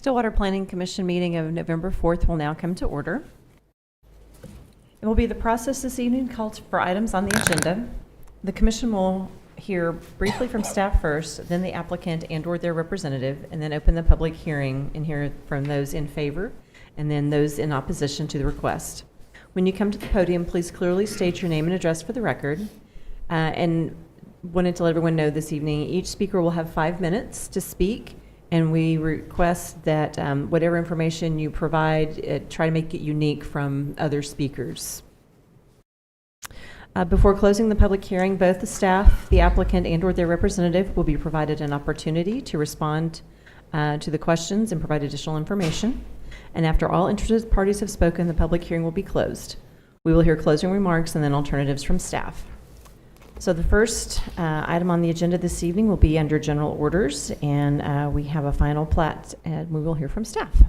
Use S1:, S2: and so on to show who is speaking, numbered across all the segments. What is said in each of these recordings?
S1: Stillwater Planning Commission meeting of November 4th will now come to order. It will be the process this evening called for items on the agenda. The commission will hear briefly from staff first, then the applicant and/or their representative, and then open the public hearing and hear from those in favor and then those in opposition to the request. When you come to the podium, please clearly state your name and address for the record. And wanted to let everyone know this evening, each speaker will have 5 minutes to speak, and we request that whatever information you provide, try to make it unique from other speakers. Before closing the public hearing, both the staff, the applicant, and/or their representative will be provided an opportunity to respond to the questions and provide additional information. And after all interested parties have spoken, the public hearing will be closed. We will hear closing remarks and then alternatives from staff. So the first item on the agenda this evening will be under general orders, and we have a final plat, and we will hear from staff.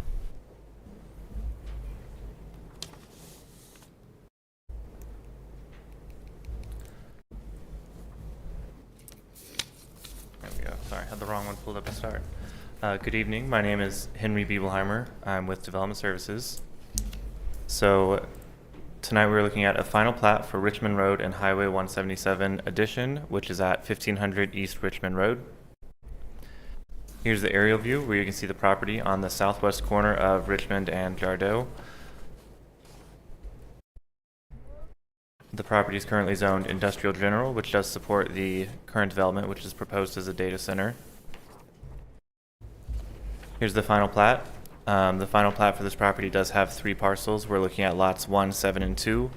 S2: There we go. Sorry, I had the wrong one pulled up to start. Good evening. My name is Henry Biebelheimer. I'm with Development Services. So tonight we're looking at a final plat for Richmond Road and Highway 177 addition, which is at 1500 East Richmond Road. Here's the aerial view where you can see the property on the southwest corner of Richmond and Jardeau. The property is currently zoned industrial general, which does support the current development, which is proposed as a data center. Here's the final plat. The final plat for this property does have 3 parcels. We're looking at lots 1, 7, and 2.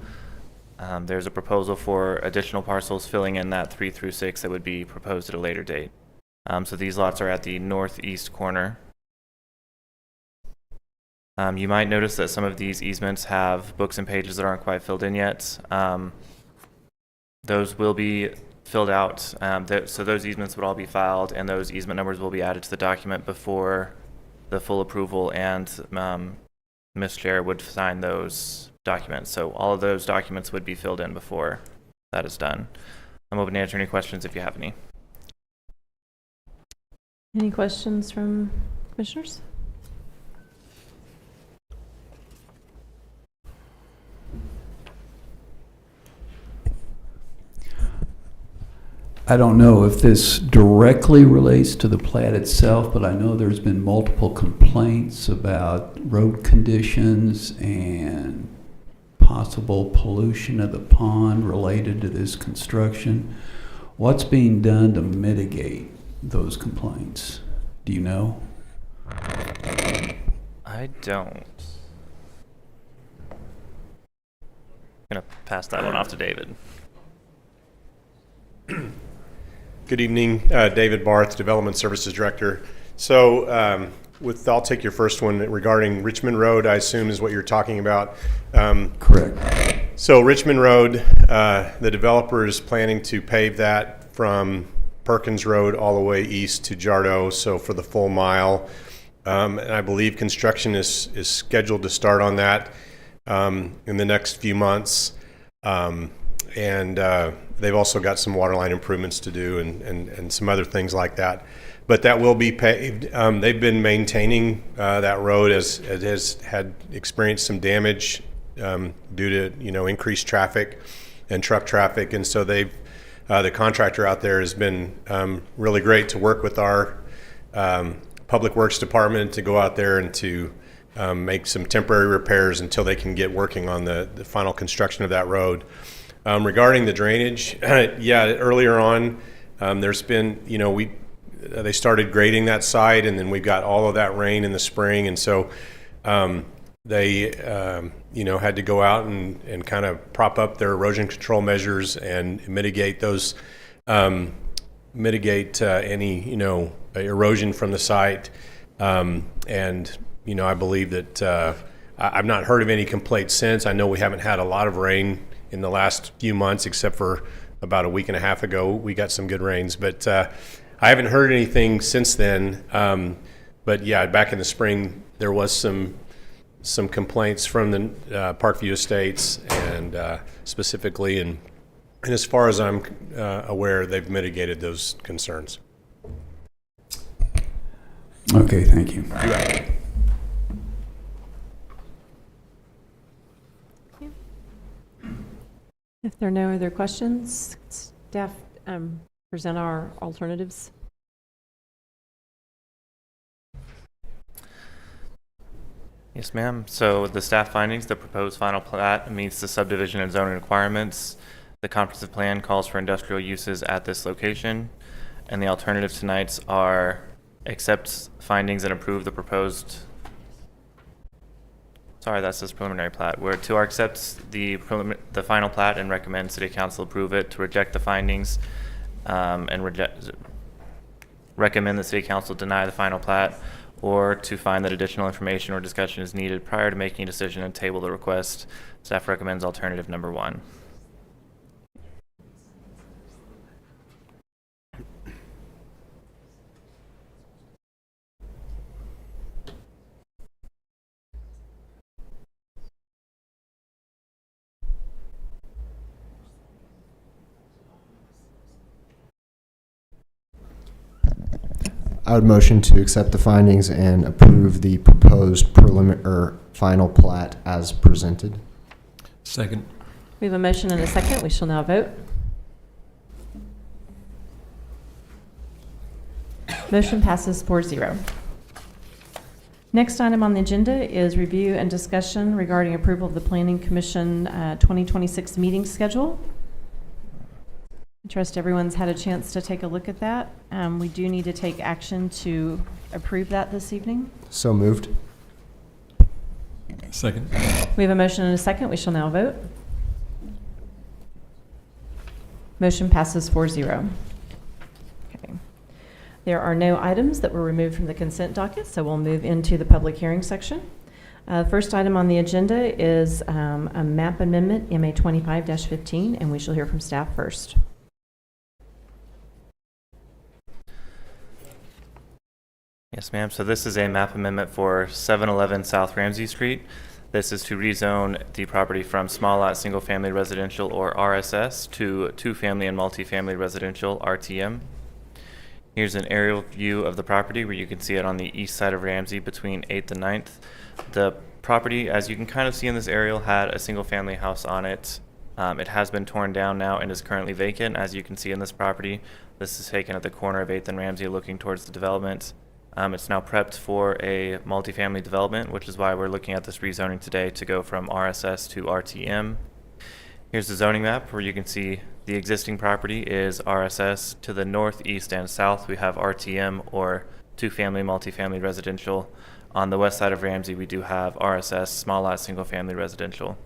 S2: There's a proposal for additional parcels filling in that 3 through 6 that would be proposed at a later date. So these lots are at the northeast corner. You might notice that some of these easements have books and pages that aren't quite filled in yet. Those will be filled out. So those easements would all be filed, and those easement numbers will be added to the document before the full approval, and Ms. Chair would sign those documents. So all of those documents would be filled in before that is done. I'm open to answer any questions if you have any.
S1: Any questions from commissioners?
S3: I don't know if this directly relates to the plat itself, but I know there's been multiple complaints about road conditions and possible pollution of the pond related to this construction. What's being done to mitigate those complaints? Do you know?
S2: I don't. I'm going to pass that one off to David.
S4: Good evening, David Barth, Development Services Director. So I'll take your first one regarding Richmond Road, I assume is what you're talking about.
S3: Correct.
S4: So Richmond Road, the developer is planning to pave that from Perkins Road all the way east to Jardeau, so for the full mile. And I believe construction is scheduled to start on that in the next few months. They've also got some water line improvements to do and some other things like that. But that will be paved. They've been maintaining that road as it has had experienced some damage due to increased traffic and truck traffic. And so the contractor out there has been really great to work with our Public Works Department to go out there and to make some temporary repairs until they can get working on the final construction of that road. Regarding the drainage, earlier on, there's been, they started grading that site, and then we got all of that rain in the spring, and so they, had to go out and kind of prop up their erosion control measures and mitigate those, any, erosion from the site, and I believe that I've not heard of any complaints since. I know we haven't had a lot of rain in the last few months, except for about a week and a half ago, we got some good rains. But I haven't heard anything since then. But yeah, back in the spring, there was some complaints from the Parkview Estates, and specifically, and as far as I'm aware, they've mitigated those concerns.
S3: Okay, thank you.
S1: If there are no other questions, staff present our alternatives.
S2: Yes, ma'am. So the staff findings, the proposed final plat meets the subdivision and zoning requirements. The comprehensive plan calls for industrial uses at this location. And the alternatives tonight are accept findings and approve the proposed, sorry, that says preliminary plat. We're to accept the final plat and recommend city council approve it, to reject the findings and recommend the city council deny the final plat, or to find that additional information or discussion is needed prior to making a decision and table the request. Staff recommends alternative number 1.
S5: I would motion to accept the findings and approve the proposed preliminary or final plat as presented.
S6: Second.
S1: We have a motion and a second. We shall now vote. Motion passes 4-0. Next item on the agenda is review and discussion regarding approval of the Planning Commission 2026 meeting schedule. I trust everyone's had a chance to take a look at that. We do need to take action to approve that this evening.
S5: So moved.
S6: Second.
S1: We have a motion and a second. We shall now vote. Motion passes 4-0. Okay. There are no items that were removed from the consent docket, so we'll move into the public hearing section. First item on the agenda is a map amendment, MA 25-15, and we shall hear from staff first.
S2: Yes, ma'am. So this is a map amendment for 711 South Ramsey Street. This is to rezone the property from small lot single family residential, or RSS, to 2-family and multifamily residential, RTM. Here's an aerial view of the property where you can see it on the east side of Ramsey between 8th and 9th. The property, as you can kind of see in this aerial, had a single family house on it. It has been torn down now and is currently vacant, as you can see in this property. This is taken at the corner of 8th and Ramsey looking towards the development. It's now prepped for a multifamily development, which is why we're looking at this rezoning today to go from RSS to RTM. Here's the zoning map where you can see the existing property is RSS. To the north, east, and south, we have RTM, or 2-family multifamily residential. On the west side of Ramsey, we do have RSS, small lot single family residential.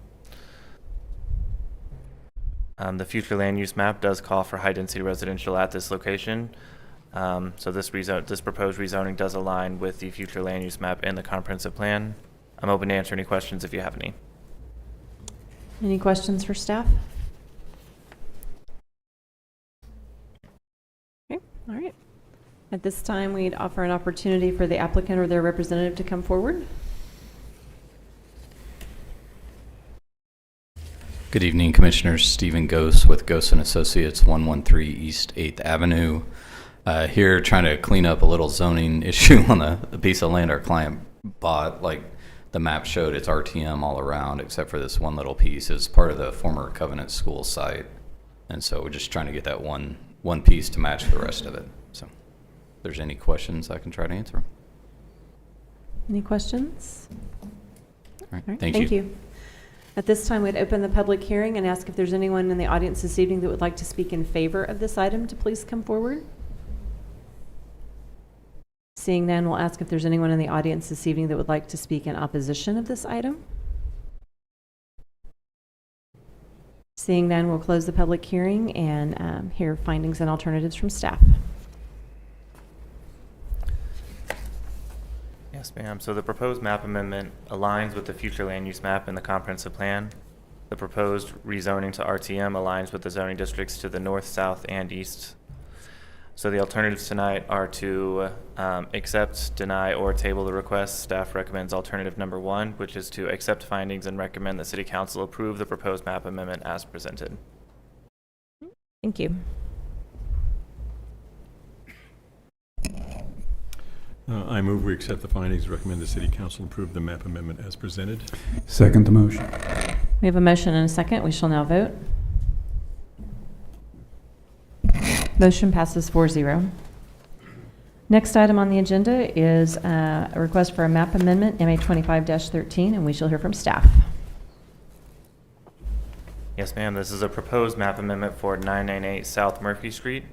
S2: The future land use map does call for high density residential at this location. So this proposed rezoning does align with the future land use map and the comprehensive plan. I'm open to answer any questions if you have any.
S1: Any questions for staff? Okay, all right. At this time, we'd offer an opportunity for the applicant or their representative to come forward.
S7: Good evening, Commissioners. Stephen Gose with Gose & Associates, 113 East 8th Avenue. Here trying to clean up a little zoning issue on a piece of land our client bought. Like the map showed, it's RTM all around except for this one little piece. It's part of the former Covenant School site. And so we're just trying to get that one piece to match the rest of it. So if there's any questions, I can try to answer them.
S1: Any questions?
S7: All right,
S1: All right,
S7: thank you.
S1: At this time, we'd open the public hearing and ask if there's anyone in the audience this evening that would like to speak in favor of this item to please come forward. Seeing none, we'll ask if there's anyone in the audience this evening that would like to speak in opposition of this item. Seeing none, we'll close the public hearing and hear findings and alternatives from staff.
S2: Yes, ma'am. So the proposed map amendment aligns with the future land use map and the comprehensive plan. The proposed rezoning to RTM aligns with the zoning districts to the north, south, and east. So the alternatives tonight are to accept, deny, or table the request. Staff recommends alternative number 1, which is to accept findings and recommend that City Council approve the proposed map amendment as presented.
S1: Thank you.
S6: I move we accept the findings, recommend the City Council approve the map amendment as presented.
S3: Second the motion.
S1: We have a motion and a second. We shall now vote. Motion passes 4-0. Next item on the agenda is a request for a map amendment, MA 25-13, and we shall hear from staff.
S2: Yes, ma'am. This is a proposed map amendment for 998 South Murphy Street.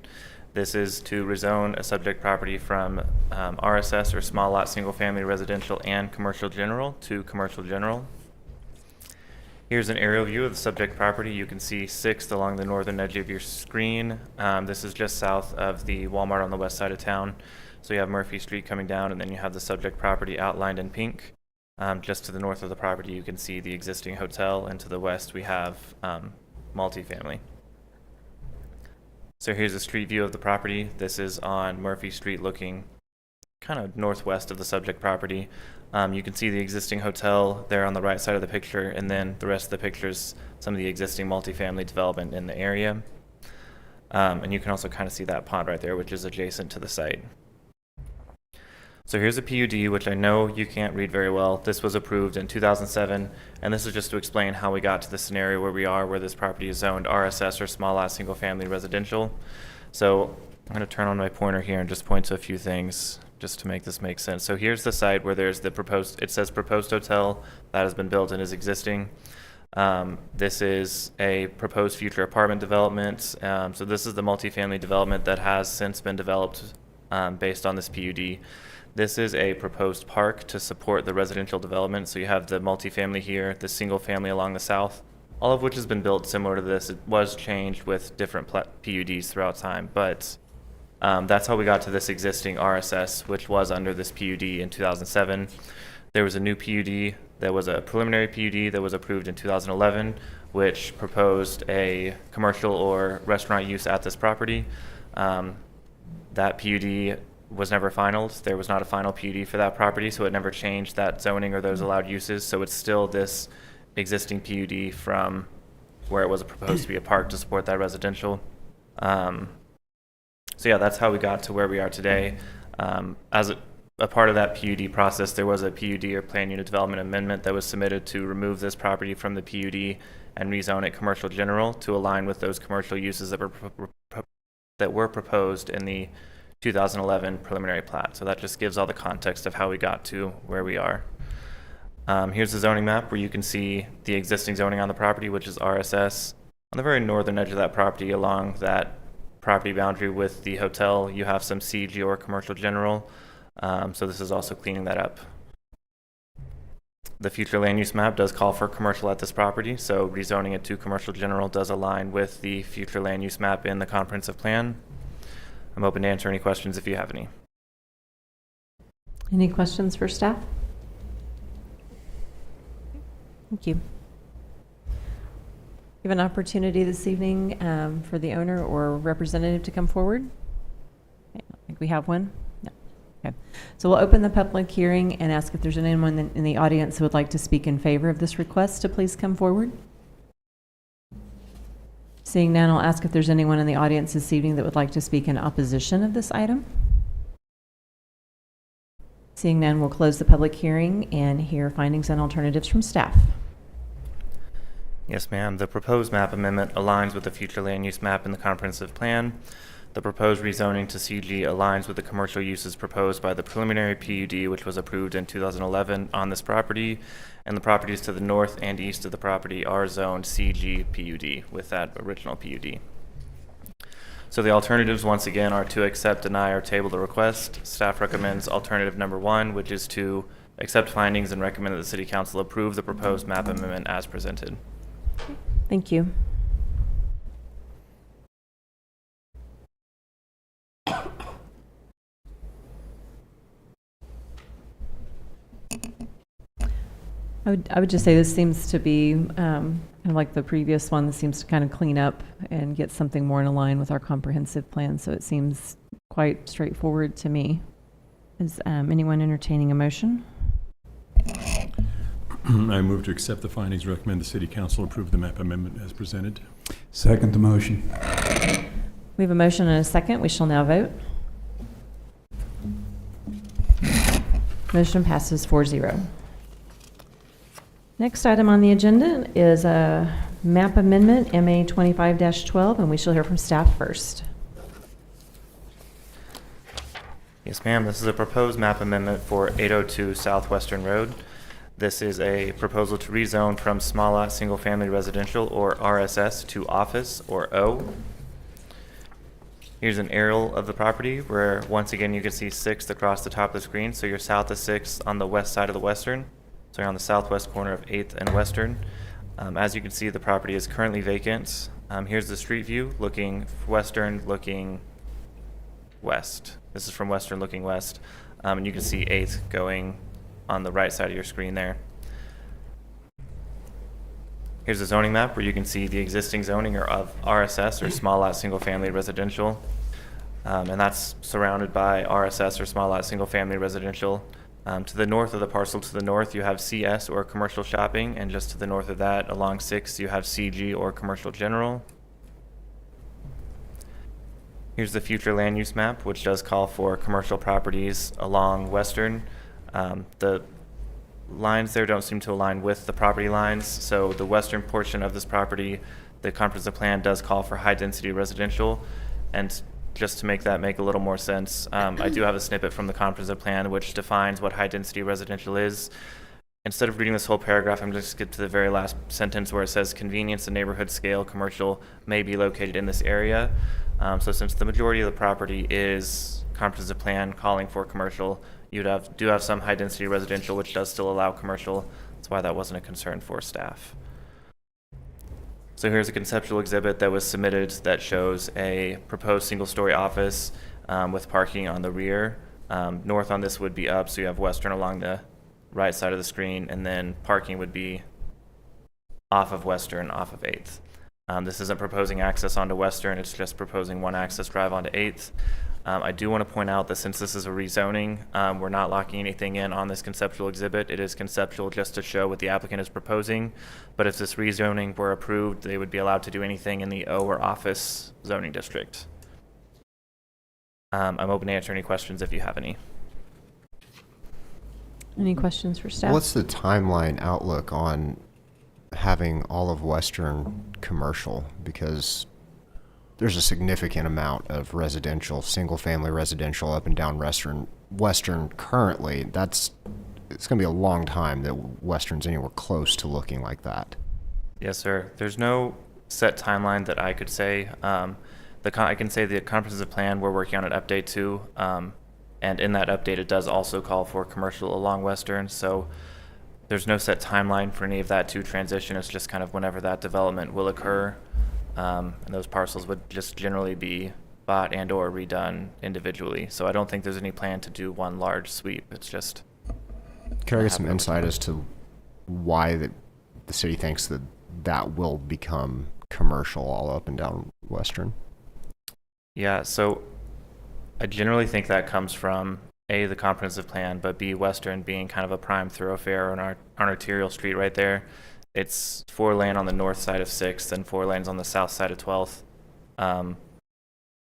S2: This is to rezone a subject property from RSS, or small lot single family residential and commercial general, to commercial general. Here's an aerial view of the subject property. You can see 6th along the northern edge of your screen. This is just south of the Walmart on the west side of town. So you have Murphy Street coming down, and then you have the subject property outlined in pink. Just to the north of the property, you can see the existing hotel, and to the west we have multifamily. So here's a street view of the property. This is on Murphy Street, looking kind of northwest of the subject property. You can see the existing hotel there on the right side of the picture, and then the rest of the pictures, some of the existing multifamily development in the area. And you can also kind of see that pond right there, which is adjacent to the site. So here's a PUD, which I know you can't read very well. This was approved in 2007, and this is just to explain how we got to the scenario where we are, where this property is zoned RSS, or small lot single family residential. So I'm going to turn on my pointer here and just point to a few things just to make this make sense. So here's the site where there's the proposed, it says proposed hotel that has been built and is existing. This is a proposed future apartment development. So this is the multifamily development that has since been developed based on this PUD. This is a proposed park to support the residential development. So you have the multifamily here, the single family along the south, all of which has been built similar to this. It was changed with different PUDs throughout time, but that's how we got to this existing RSS, which was under this PUD in 2007. There was a new PUD that was a preliminary PUD that was approved in 2011, which proposed a commercial or restaurant use at this property. That PUD was never finalized. There was not a final PUD for that property, so it never changed that zoning or those allowed uses. So it's still this existing PUD from where it was proposed to be a park to support that residential. So yeah, that's how we got to where we are today. As a part of that PUD process, there was a PUD, or plan unit development amendment, that was submitted to remove this property from the PUD and rezone it commercial general to align with those commercial uses that were proposed in the 2011 preliminary plat. So that just gives all the context of how we got to where we are. Here's the zoning map where you can see the existing zoning on the property, which is RSS. On the very northern edge of that property, along that property boundary with the hotel, you have some CG or commercial general. So this is also cleaning that up. The future land use map does call for commercial at this property, so rezoning it to commercial general does align with the future land use map in the comprehensive plan. I'm open to answer any questions if you have any.
S1: Any questions for staff? Thank you. You have an opportunity this evening for the owner or representative to come forward. I think we have one. No. Okay. So we'll open the public hearing and ask if there's anyone in the audience who would like to speak in favor of this request to please come forward. Seeing none, I'll ask if there's anyone in the audience this evening that would like to speak in opposition of this item. Seeing none, we'll close the public hearing and hear findings and alternatives from staff.
S2: Yes, ma'am. The proposed map amendment aligns with the future land use map in the comprehensive plan. The proposed rezoning to CG aligns with the commercial uses proposed by the preliminary PUD, which was approved in 2011 on this property, and the properties to the north and east of the property are zoned CG PUD with that original PUD. So the alternatives, once again, are to accept, deny, or table the request. Staff recommends alternative number 1, which is to accept findings and recommend that the City Council approve the proposed map amendment as presented.
S1: Thank you. I would just say this seems to be kind of like the previous one. This seems to kind of clean up and get something more in line with our comprehensive plan. So it seems quite straightforward to me. Is anyone entertaining a motion?
S6: I move to accept the findings, recommend the City Council approve the map amendment as presented.
S3: Second the motion.
S1: We have a motion and a second. We shall now vote. Motion passes 4-0. Next item on the agenda is a map amendment, MA 25-12, and we shall hear from staff first.
S2: Yes, ma'am. This is a proposed map amendment for 802 Southwestern Road. This is a proposal to rezone from small lot single-family residential, or RSS, to office, or O. Here's an aerial of the property where, once again, you can see 6th across the top of the screen. So you're south of 6th on the west side of the Western. So you're on the southwest corner of 8th and Western. As you can see, the property is currently vacant. Here's the street view looking Western, looking west. This is from Western looking west. And you can see 8th going on the right side of your screen there. Here's a zoning map where you can see the existing zoning of RSS, or small lot single family residential. And that's surrounded by RSS, or small lot single family residential. To the north of the parcel, to the north, you have CS, or commercial shopping, and just to the north of that, along 6th, you have CG, or commercial general. Here's the future land use map, which does call for commercial properties along Western. The lines there don't seem to align with the property lines, so the western portion of this property, the comprehensive plan does call for high-density residential, and just to make that make a little more sense, I do have a snippet from the comprehensive plan which defines what high-density residential is. Instead of reading this whole paragraph, I'm just going to skip to the very last sentence where it says convenience and neighborhood scale commercial may be located in this area. So since the majority of the property is comprehensive plan calling for commercial, you do have some high density residential, which does still allow commercial. That's why that wasn't a concern for staff. So here's a conceptual exhibit that was submitted that shows a proposed single-story office with parking on the rear. North on this would be up, so you have Western along the right side of the screen, and then parking would be off of Western, off of 8th. This isn't proposing access onto Western, it's just proposing one access drive onto 8th. I do want to point out that since this is a rezoning, we're not locking anything in on this conceptual exhibit. It is conceptual just to show what the applicant is proposing. But if this rezoning were approved, they would be allowed to do anything in the O or office zoning district. I'm open to answer any questions if you have any.
S1: Any questions for staff?
S5: What's the timeline outlook on having all of Western commercial? Because there's a significant amount of residential, single-family residential up and down Western currently. It's going to be a long time that Western's anywhere close to looking like that.
S2: Yes, sir. There's no set timeline that I could say. I can say the comprehensive plan, we're working on an update too. And in that update, it does also call for commercial along Western. So there's no set timeline for any of that to transition. It's just kind of whenever that development will occur. And those parcels would just generally be bought and or redone individually. So I don't think there's any plan to do one large sweep. It's just...
S5: Can I get some insight as to why the city thinks that will become commercial all up and down Western?
S2: Yeah, so I generally think that comes from A, the comprehensive plan, but B, Western being kind of a prime thoroughfare on our arterial street right there. It's 4-lane on the north side of 6th and 4 lanes on the south side of 12th.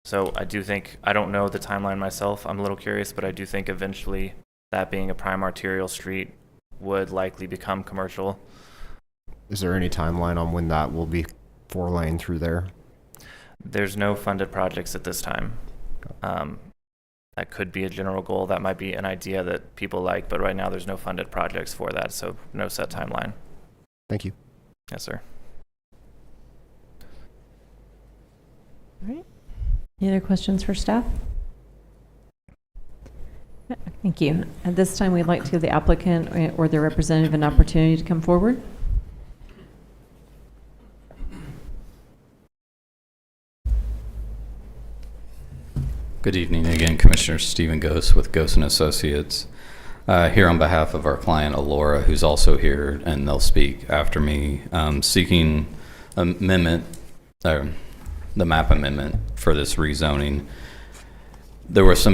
S2: So I do think, I don't know the timeline myself, I'm a little curious, but I do think eventually that being a prime arterial street would likely become commercial.
S5: Is there any timeline on when that will be 4-lane through there?
S2: There's no funded projects at this time. That could be a general goal. That might be an idea that people like, but right now there's no funded projects for that, so no set timeline.
S5: Thank you.
S2: Yes, sir.
S1: All right. Any other questions for staff? Thank you. At this time, we'd like to give the applicant or their representative an opportunity to come forward.
S7: Good evening again, Commissioner Stephen Gose with Gose and Associates. Here on behalf of our client Alora, who's also here, and they'll speak after me, seeking amendment, the map amendment for this rezoning. There was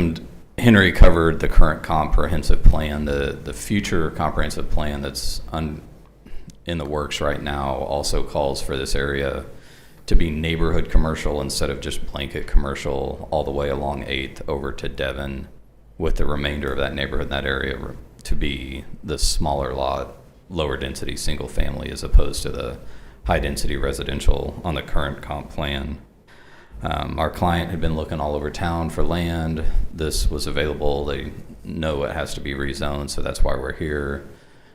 S7: Henry covered the current comprehensive plan. The future comprehensive plan that's in the works right now also calls for this area to be neighborhood commercial instead of just blanket commercial all the way along 8th over to Devon, with the remainder of that neighborhood in that area to be the smaller lot, lower density single family as opposed to the high density residential on the current comp plan. Our client had been looking all over town for land. This was available. They know it has to be rezoned, so that's why we're here.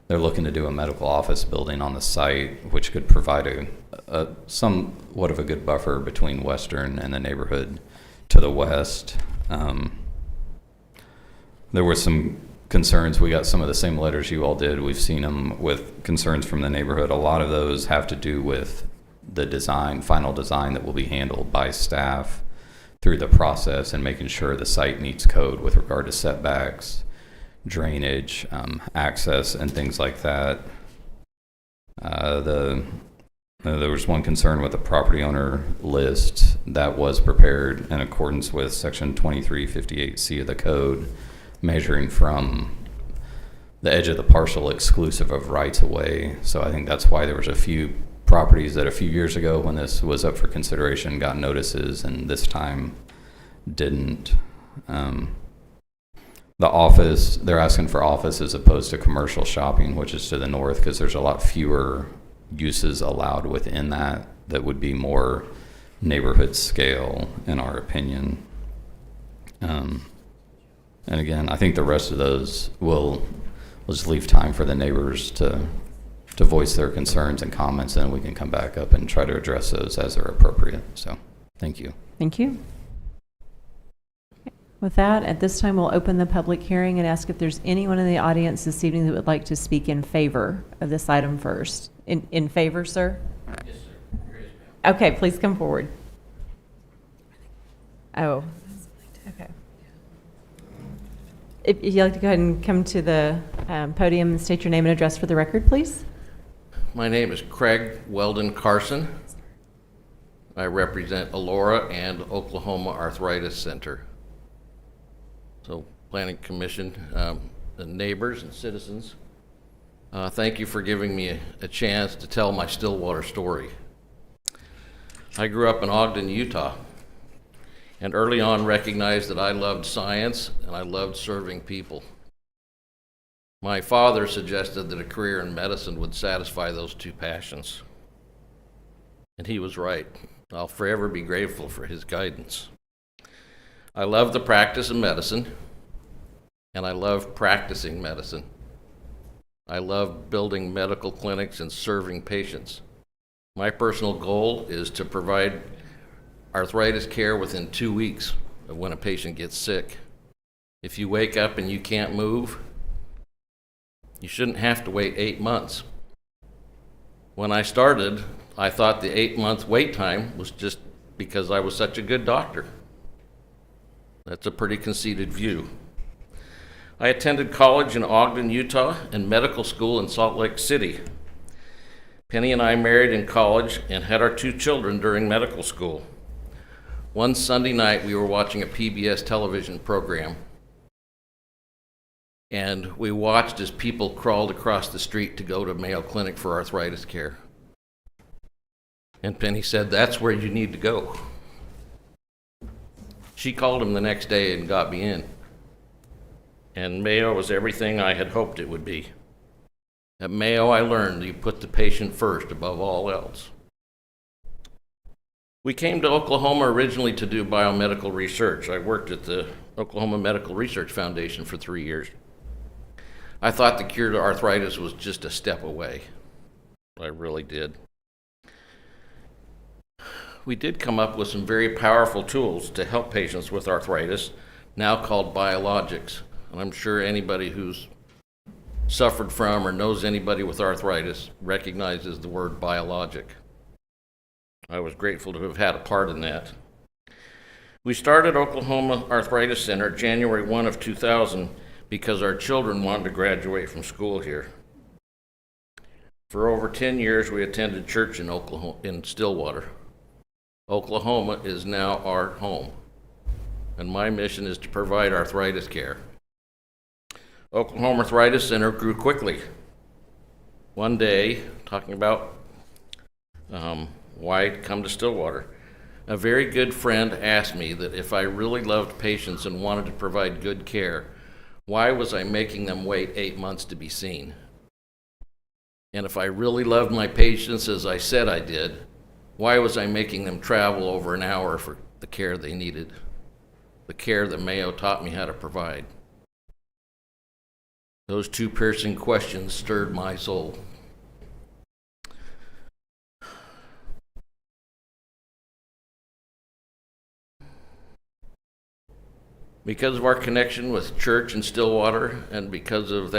S7: They're looking to do a medical office building on the site, which could provide a somewhat of a good buffer between Western and the neighborhood to the west. There were some concerns. We got some of the same letters you all did. We've seen them with concerns from the neighborhood. A lot of those have to do with the design, final design that will be handled by staff through the process and making sure the site meets code with regard to setbacks, drainage, access, and things like that. There was one concern with the property owner list that was prepared in accordance with section 2358C of the code, measuring from the edge of the parcel exclusive of rights of way. So I think that's why there was a few properties that a few years ago when this was up for consideration got notices and this time didn't. The office, they're asking for office as opposed to commercial shopping, which is to the north, because there's a lot fewer uses allowed within that would be more neighborhood scale, in our opinion. And again, I think the rest of those we'll just leave time for the neighbors to voice their concerns and comments, and we can come back up and try to address those as they're appropriate. So, thank you.
S1: Thank you. With that, at this time, we'll open the public hearing and ask if there's anyone in the audience this evening that would like to speak in favor of this item first. In favor, sir? Yes, sir. Okay, please come forward. Oh, okay. If you'd like to go ahead and come to the podium and state your name and address for the record, please.
S8: My name is Craig Weldon Carson. I represent Elora and Oklahoma Arthritis Center. So, Planning Commission, the neighbors and citizens, thank you for giving me a chance to tell my Stillwater story. I grew up in Ogden, Utah, and early on recognized that I loved science and I loved serving people. My father suggested that a career in medicine would satisfy those two passions. And he was right. I'll forever be grateful for his guidance. I love the practice of medicine, and I love practicing medicine. I love building medical clinics and serving patients. My personal goal is to provide arthritis care within 2 weeks of when a patient gets sick. If you wake up and you can't move, you shouldn't have to wait 8 months. When I started, I thought the 8-month wait time was just because I was such a good doctor. That's a pretty conceited view. I attended college in Ogden, Utah, and medical school in Salt Lake City. Penny and I married in college and had our 2 children during medical school. One Sunday night, we were watching a PBS television program, and we watched as people crawled across the street to go to Mayo Clinic for arthritis care. And Penny said, "That's where you need to go." She called him the next day and got me in. And Mayo was everything I had hoped it would be. At Mayo, I learned you put the patient first above all else. We came to Oklahoma originally to do biomedical research. I worked at the Oklahoma Medical Research Foundation for 3 years. I thought the cure to arthritis was just a step away. I really did. We did come up with some very powerful tools to help patients with arthritis, now called biologics. And I'm sure anybody who's suffered from or knows anybody with arthritis recognizes the word biologic. I was grateful to have had a part in that. We started Oklahoma Arthritis Center January 1 of 2000 because our children wanted to graduate from school here. For over 10 years, we attended church in Stillwater. Oklahoma is now our home, and my mission is to provide arthritis care. Oklahoma Arthritis Center grew quickly. One day, talking about why come to Stillwater, a very good friend asked me that if I really loved patients and wanted to provide good care, why was I making them wait 8 months to be seen? And if I really loved my patients as I said I did, why was I making them travel over an hour the care they needed, the care that Mayo taught me how to provide. Those two piercing questions stirred my soul. Because of our connection with church in Stillwater, and because of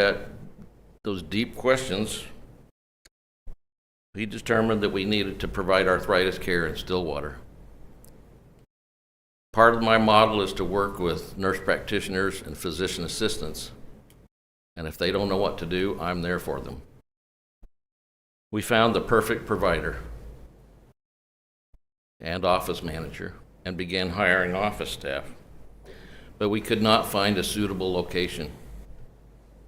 S8: those deep questions, we determined that we needed to provide arthritis care in Stillwater. Part of my model is to work with nurse practitioners and physician assistants, and if they don't know what to do, I'm there for them. We found the perfect provider and office manager and began hiring office staff. But we could not find a suitable location.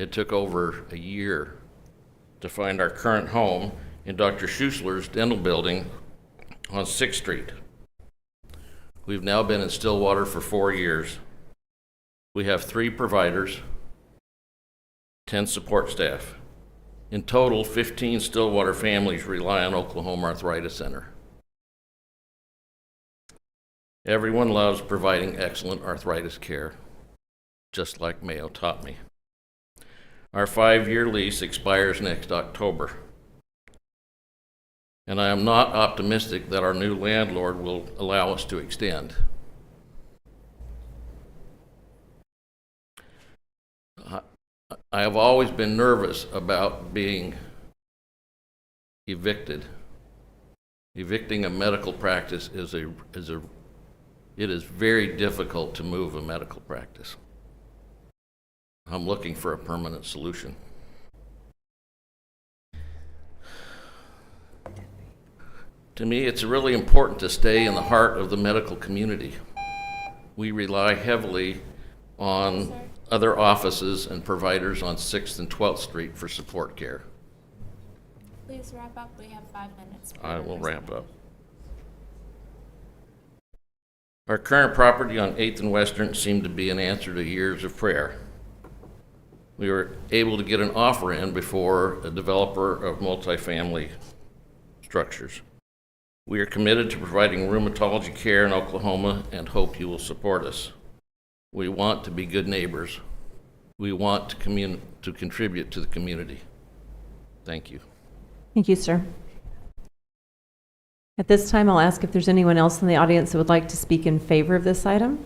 S8: It took over a year to find our current home in Dr. Schussler's dental building on 6th Street. We've now been in Stillwater for 4 years. We have 3 providers, 10 support staff. In total, 15 Stillwater families rely on Oklahoma Arthritis Center. Everyone loves providing excellent arthritis care, just like Mayo taught me. Our 5-year lease expires next October, and I am not optimistic that our new landlord will allow us to extend. I have always been nervous about being evicted. Evicting a medical practice it is very difficult to move a medical practice. I'm looking for a permanent solution. To me, it's really important to stay in the heart of the medical community. We rely heavily on other offices and providers on 6th and 12th Street for support care.
S9: Please wrap up. We have 5 minutes.
S8: I will wrap up. Our current property on 8th and Western seemed to be an answer to years of prayer. We were able to get an offer in before a developer of multifamily structures. We are committed to providing rheumatology care in Oklahoma and hope you will support us. We want to be good neighbors. We want to contribute to the community. Thank you.
S1: Thank you, sir. At this time, I'll ask if there's anyone else in the audience that would like to speak in favor of this item.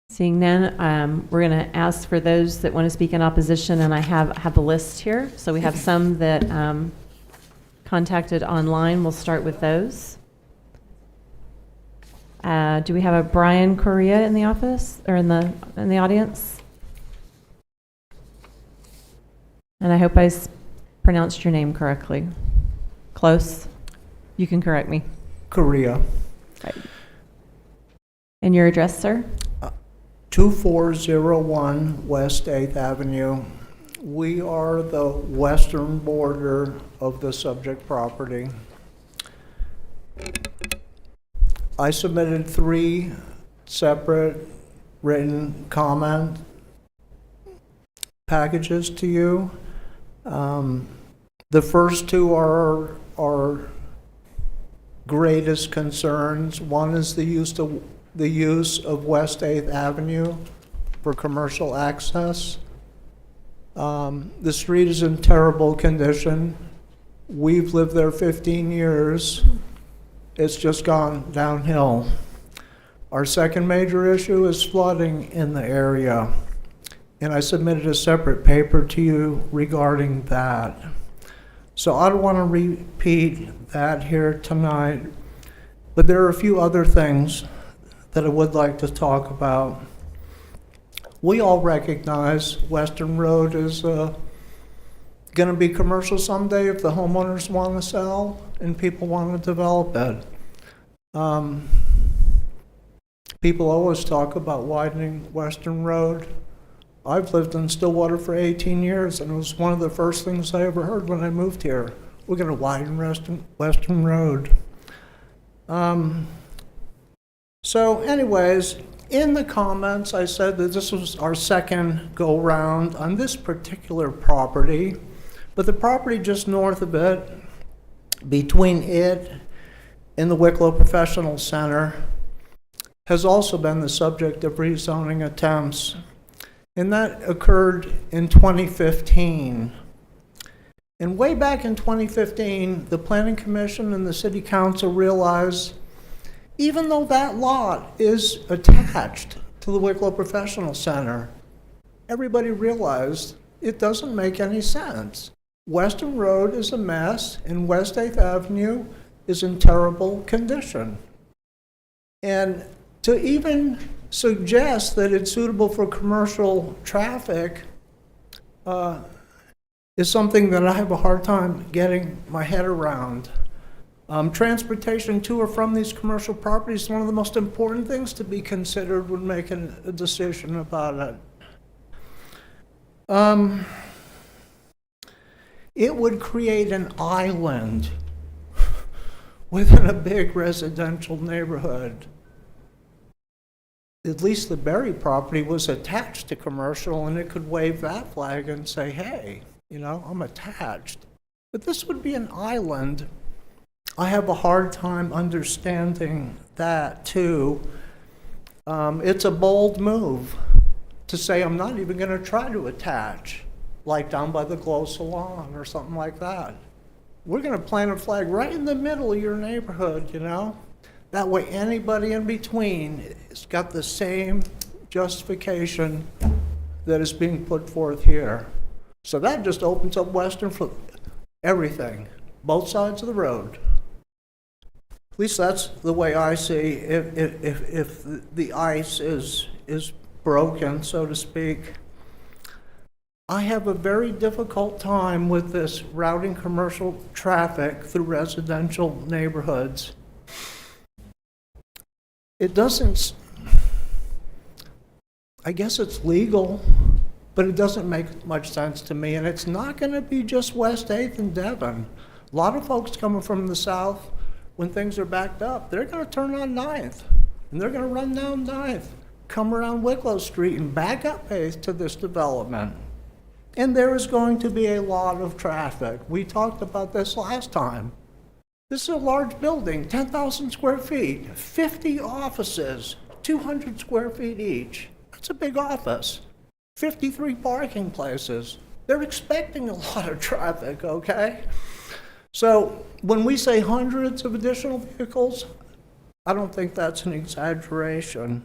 S1: Seeing none, we're going to ask for those that want to speak in opposition, and I have a list here. So we have some that contacted online. We'll start with those. Do we have a Brian Correa in the office or in the audience? And I hope I pronounced your name correctly. Close. You can correct me.
S10: Korea.
S1: Right. And your address, sir?
S10: 2401 West 8th Avenue. We are the western border of the subject property. I submitted 3 separate written comment packages to you. The first 2 are our greatest concerns. One is the use of West 8th Avenue for commercial access. The street is in terrible condition. We've lived there 15 years. It's just gone downhill. Our second major issue is flooding in the area, and I submitted a separate paper to you regarding that. So I don't want to repeat that here tonight, but there are a few other things that I would like to talk about. We all recognize Western Road is going to be commercial someday if the homeowners want to sell and people want to develop it. People always talk about widening Western Road. I've lived in Stillwater for 18 years, and it was one of the first things I ever heard when I moved here. We're going to widen Western Road. So anyways, in the comments, I said that this was our second go-round on this particular property, but the property just north of it, between it in the Wicklow Professional Center has also been the subject of rezoning attempts, and that occurred in 2015. And way back in 2015, the Planning Commission and the City Council realized, even though that lot is attached to the Wicklow Professional Center, everybody realized it doesn't make any sense. Western Road is a mess, and West 8th Avenue is in terrible condition. And to even suggest that it's suitable for commercial traffic is something that I have a hard time getting my head around. Transportation to or from these commercial properties is one of the most important things to be considered when making a decision about it. It would create an island within a big residential neighborhood. At least the Berry property was attached to commercial, and it could wave that flag and say, hey, you know, I'm attached. But this would be an island. I have a hard time understanding that, too. It's a bold move to say I'm not even going to try to attach, like down by the Glow Salon or something like that. We're going to plant a flag right in the middle of your neighborhood, you know? That way anybody in between has got the same justification that is being put forth here. So that just opens up Western for everything, both sides of the road. At least that's the way I see if the ice is broken, so to speak. I have a very difficult time with this routing commercial traffic through residential neighborhoods. It doesn't, I guess it's legal, but it doesn't make much sense to me. And it's not going to be just West 8th and Devon. A lot of folks coming from the south, when things are backed up, they're going to turn on 9th, and they're going to run down 9th, come around Wicklow Street, and back up 8th to this development. And there is going to be a lot of traffic. We talked about this last time. This is a large building, 10,000 square feet, 50 offices, 200 square feet each. That's a big office. 53 parking places. They're expecting a lot of traffic, okay? So when we say hundreds of additional vehicles, I don't think that's an exaggeration.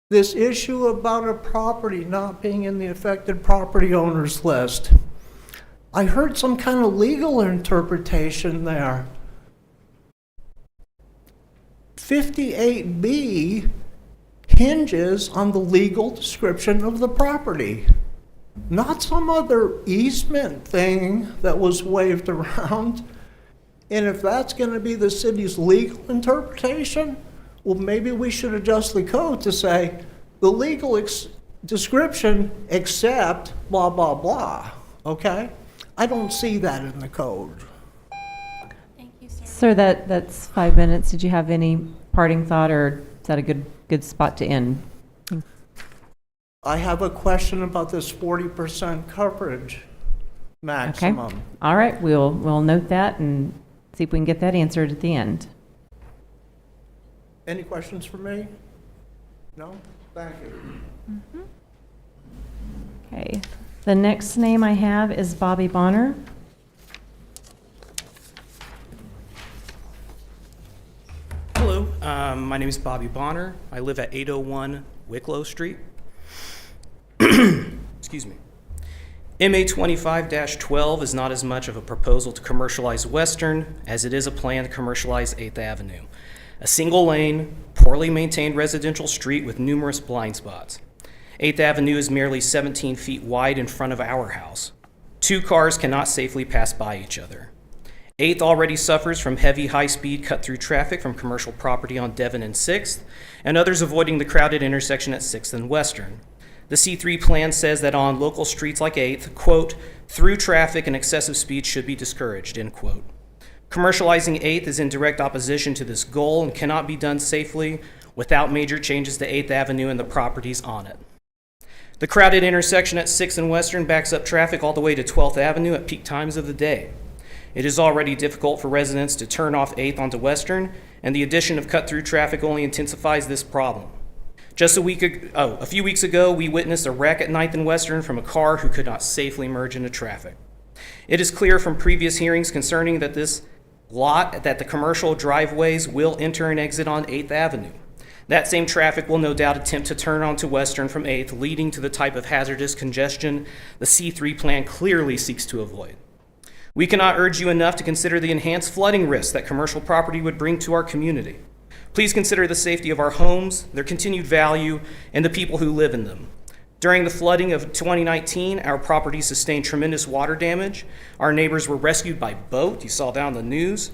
S10: This issue about a property not being in the affected property owners list, I heard some kind of legal interpretation there. 58B hinges on the legal description of the property, not some other easement thing that was waved around. And if that's going to be the city's legal interpretation, well, maybe we should adjust the code to say the legal description except blah, blah, blah, okay? I don't see that in the code.
S9: Thank you, sir.
S1: Sir, that's 5 minutes. Did you have any parting thought, or is that a good spot to end?
S10: I have a question about this 40% coverage maximum.
S1: Okay. All right, we'll note that and see if we can get that answered at the end.
S10: Any questions for me? No? Thank you.
S1: Okay. The next name I have is Bobby Bonner.
S11: Hello, my name is Bobby Bonner. I live at 801 Wicklow Street. Excuse me. MA 25-12 is not as much of a proposal to commercialize Western as it is a plan to commercialize 8th Avenue, a single lane, poorly maintained residential street with numerous blind spots. 8th Avenue is merely 17 feet wide in front of our house. Two cars cannot safely pass by each other. 8th already suffers from heavy high-speed cut-through traffic from commercial property on Devon and 6th, and others avoiding the crowded intersection at 6th and Western. The C3 plan says that on local streets like 8th, quote, through traffic and excessive speed should be discouraged, end quote. Commercializing 8th is in direct opposition to this goal and cannot be done safely without major changes to 8th Avenue and the properties on it. The crowded intersection at 6th and Western backs up traffic all the way to 12th Avenue at peak times of the day. It is already difficult for residents to turn off 8th onto Western, and the addition of cut-through traffic only intensifies this problem. Just a few weeks ago, we witnessed a wreck at 9th and Western from a car who could not safely merge into traffic. It is clear from previous hearings concerning that the commercial driveways will enter and exit on 8th Avenue. That same traffic will no doubt attempt to turn onto Western from 8th, leading to the type of hazardous congestion the C3 plan clearly seeks to avoid. We cannot urge you enough to consider the enhanced flooding risks that commercial property would bring to our community. Please consider the safety of our homes, their continued value, and the people who live in them. During the flooding of 2019, our property sustained tremendous water damage. Our neighbors were rescued by boat, you saw that on the news,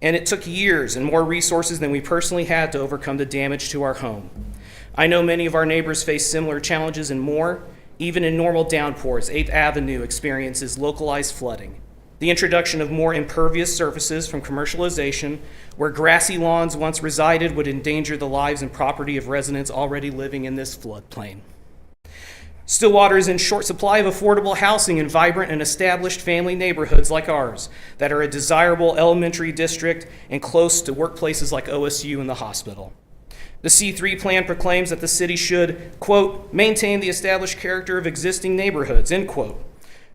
S11: and it took years and more resources than we personally had to overcome the damage to our home. I know many of our neighbors face similar challenges and more. Even in normal downpours, 8th Avenue experiences localized flooding. The introduction of more impervious surfaces from commercialization, where grassy lawns once resided, would endanger the lives and property of residents already living in this floodplain. Stillwater is in short supply of affordable housing in vibrant and established family neighborhoods like ours that are a desirable elementary district and close to workplaces like OSU and the hospital. The C3 plan proclaims that the city should, quote, maintain the established character of existing neighborhoods, end quote.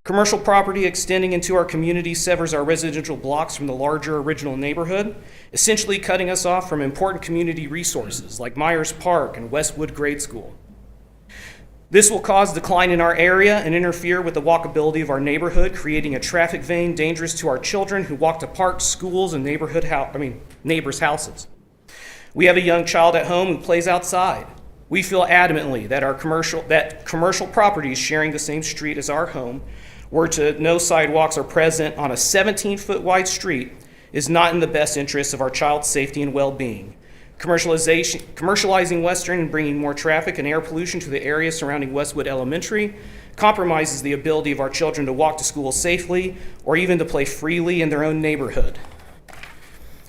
S11: Commercial property extending into our community severs our residential blocks from the larger original neighborhood, essentially cutting us off from important community resources like Myers Park and Westwood Grade School. This will cause decline in our area and interfere with the walkability of our neighborhood, creating a traffic vein dangerous to our children who walk to parks, schools, and neighbors' houses. We have a young child at home who plays outside. We feel adamantly that commercial properties sharing the same street as our home, where no sidewalks are present on a 17-foot wide street, is not in the best interest of our child's safety and well-being. Commercializing Western and bringing more traffic and air pollution to the area surrounding Westwood Elementary compromises the ability of our children to walk to school safely or even to play freely in their own neighborhood.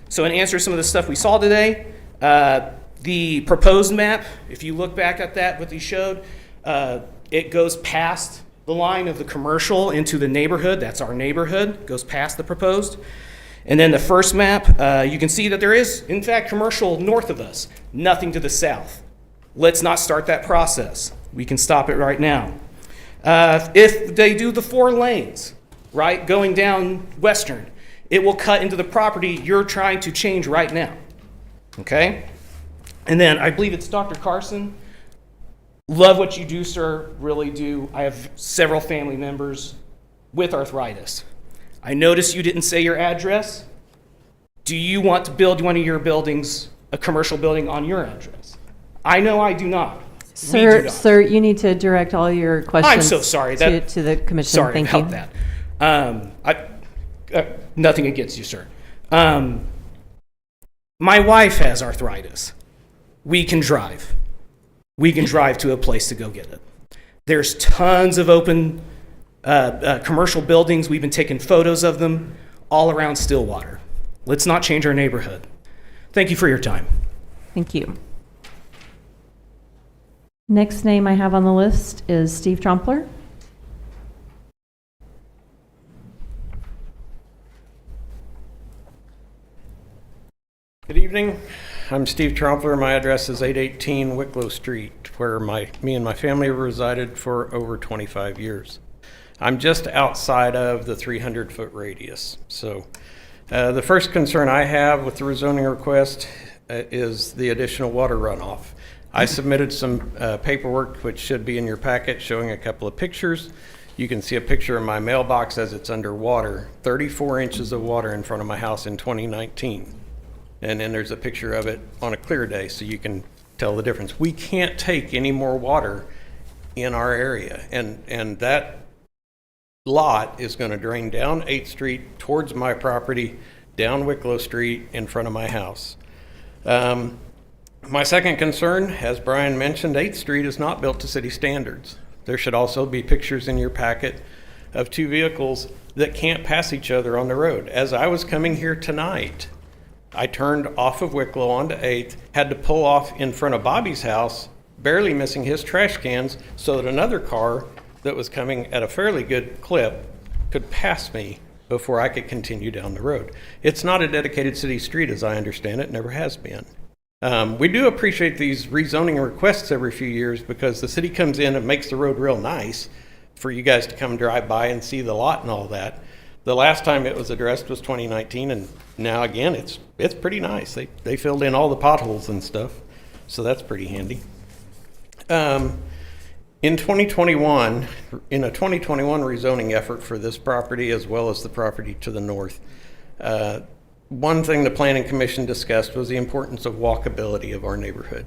S11: So in answer to some of the stuff we saw today, the proposed map, if you look back at that, what they showed, it goes past the line of the commercial into the neighborhood. That's our neighborhood, goes past the proposed. And then the first map, you can see that there is, in fact, commercial north of us, nothing to the south. Let's not start that process. We can stop it right now. If they do the 4 lanes, right, going down Western, it will cut into the property you're trying to change right now, okay? And then I believe it's Dr. Carson. Love what you do, sir, really do. I have several family members with arthritis. I noticed you didn't say your address. Do you want to build one of your buildings, a commercial building, on your address? I know I do not. We do not.
S1: Sir, you need to direct all your questions.
S11: I'm so sorry.
S1: To the commission.
S11: Sorry
S1: Thank
S11: about
S1: you.
S11: that. Nothing against you, sir. My wife has arthritis. We can drive. We can drive to a place to go get it. There's tons of open commercial buildings. We've been taking photos of them all around Stillwater. Let's not change our neighborhood. Thank you for your time.
S1: Thank you. Next name I have on the list is Steve Trompler.
S12: Good evening. I'm Steve Trompler. My address is 818 Wicklow Street, where me and my family have resided for over 25 years. I'm just outside of the 300-foot radius. So the first concern I have with the rezoning request is the additional water runoff. I submitted some paperwork, which should be in your packet, showing a couple of pictures. You can see a picture of my mailbox as it's underwater, 34 inches of water in front of my house in 2019. And then there's a picture of it on a clear day, so you can tell the difference. We can't take any more water in our area, and that lot is going to drain down 8th Street towards my property, down Wicklow Street in front of my house. My second concern, as Brian mentioned, 8th Street is not built to city standards. There should also be pictures in your packet of 2 vehicles that can't pass each other on the road. As I was coming here tonight, I turned off of Wicklow onto 8th, had to pull off in front of Bobby's house, barely missing his trash cans, so that another car that was coming at a fairly good clip could pass me before I could continue down the road. It's not a dedicated city street, as I understand it, never has been. We do appreciate these rezoning requests every few years because the city comes in and makes the road real nice for you guys to come drive by and see the lot and all that. The last time it was addressed was 2019, and now again, it's pretty nice. They filled in all the potholes and stuff, so that's pretty handy. In 2021, in a 2021 rezoning effort for this property as well as the property to the north, one thing the Planning Commission discussed was the importance of walkability of our neighborhood.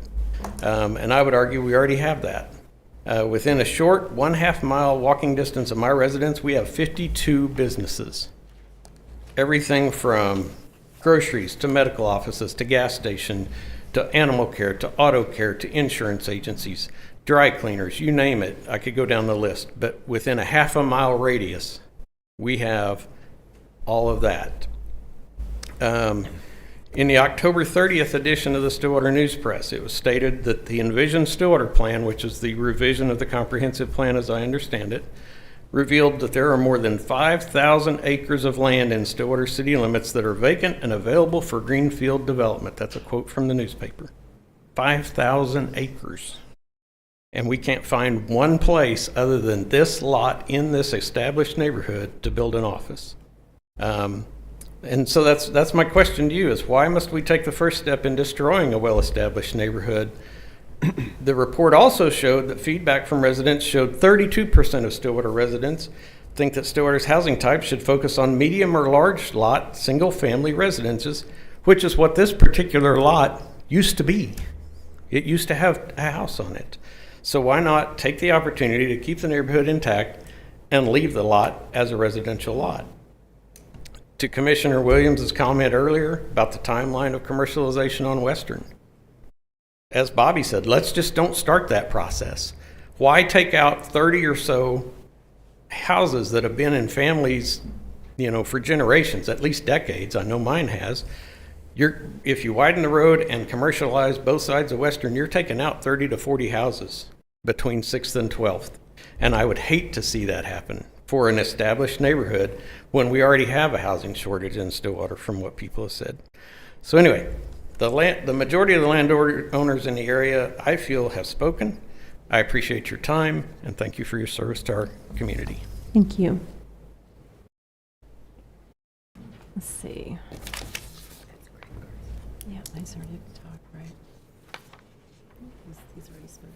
S12: And I would argue we already have that. Within a short 1/2 mile walking distance of my residence, we have 52 businesses. Everything from groceries to medical offices to gas station to animal care to auto care to insurance agencies, dry cleaners, you name it. I could go down the list. But within a 1/2 mile radius, we have all of that. In the October 30th edition of the Stillwater News Press, it was stated that the envisioned Stillwater plan, which is the revision of the comprehensive plan as I understand it, revealed that there are more than 5,000 acres of land in Stillwater city limits that are vacant and available for greenfield development. That's a quote from the newspaper. 5,000 acres. And we can't find one place other than this lot in this established neighborhood to build an office. And so that's my question to you is why must we take the first step in destroying a well-established neighborhood? The report also showed that feedback from residents showed 32% of Stillwater residents think that Stillwater's housing type should focus on medium or large lot single-family residences, which is what this particular lot used to be. It used to have a house on it. So why not take the opportunity to keep the neighborhood intact and leave the lot as a residential lot? To Commissioner Williams' comment earlier about the timeline of commercialization on Western. As Bobby said, let's just don't start that process. Why take out 30 or so houses that have been in families, for generations, at least decades? I know mine has. If you widen the road and commercialize both sides of Western, you're taking out 30 to 40 houses between 6th and 12th. And I would hate to see that happen for an established neighborhood when we already have a housing shortage in Stillwater from what people have said. So anyway, the majority of the landowners in the area, I feel, have spoken. I appreciate your time and thank you for your service to our community.
S1: Thank you. Let's see. Yeah, nice already talk, right? He's already spoken.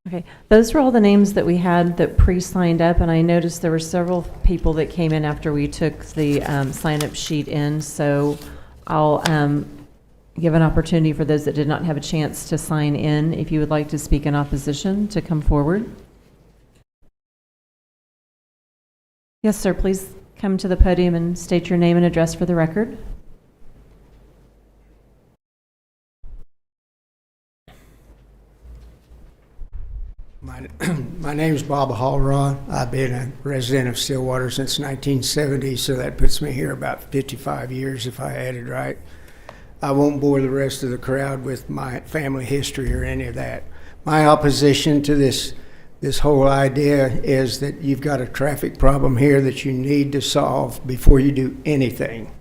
S1: Okay, those were all the names that we had that pre-signed up, and I noticed there were several people that came in after we took the sign-up sheet in, so I'll give an opportunity for those that did not have a chance to sign in, if you would like to speak in opposition, to come forward. Yes, sir, please come to the podium and state your name and address for the record.
S13: My name is Bob Hallraw. I've been a resident of Stillwater since 1970, so that puts me here about 55 years if I added right. I won't bore the rest of the crowd with my family history or any of that. My opposition to this whole idea is that you've got a traffic problem here that you need to solve before you do anything.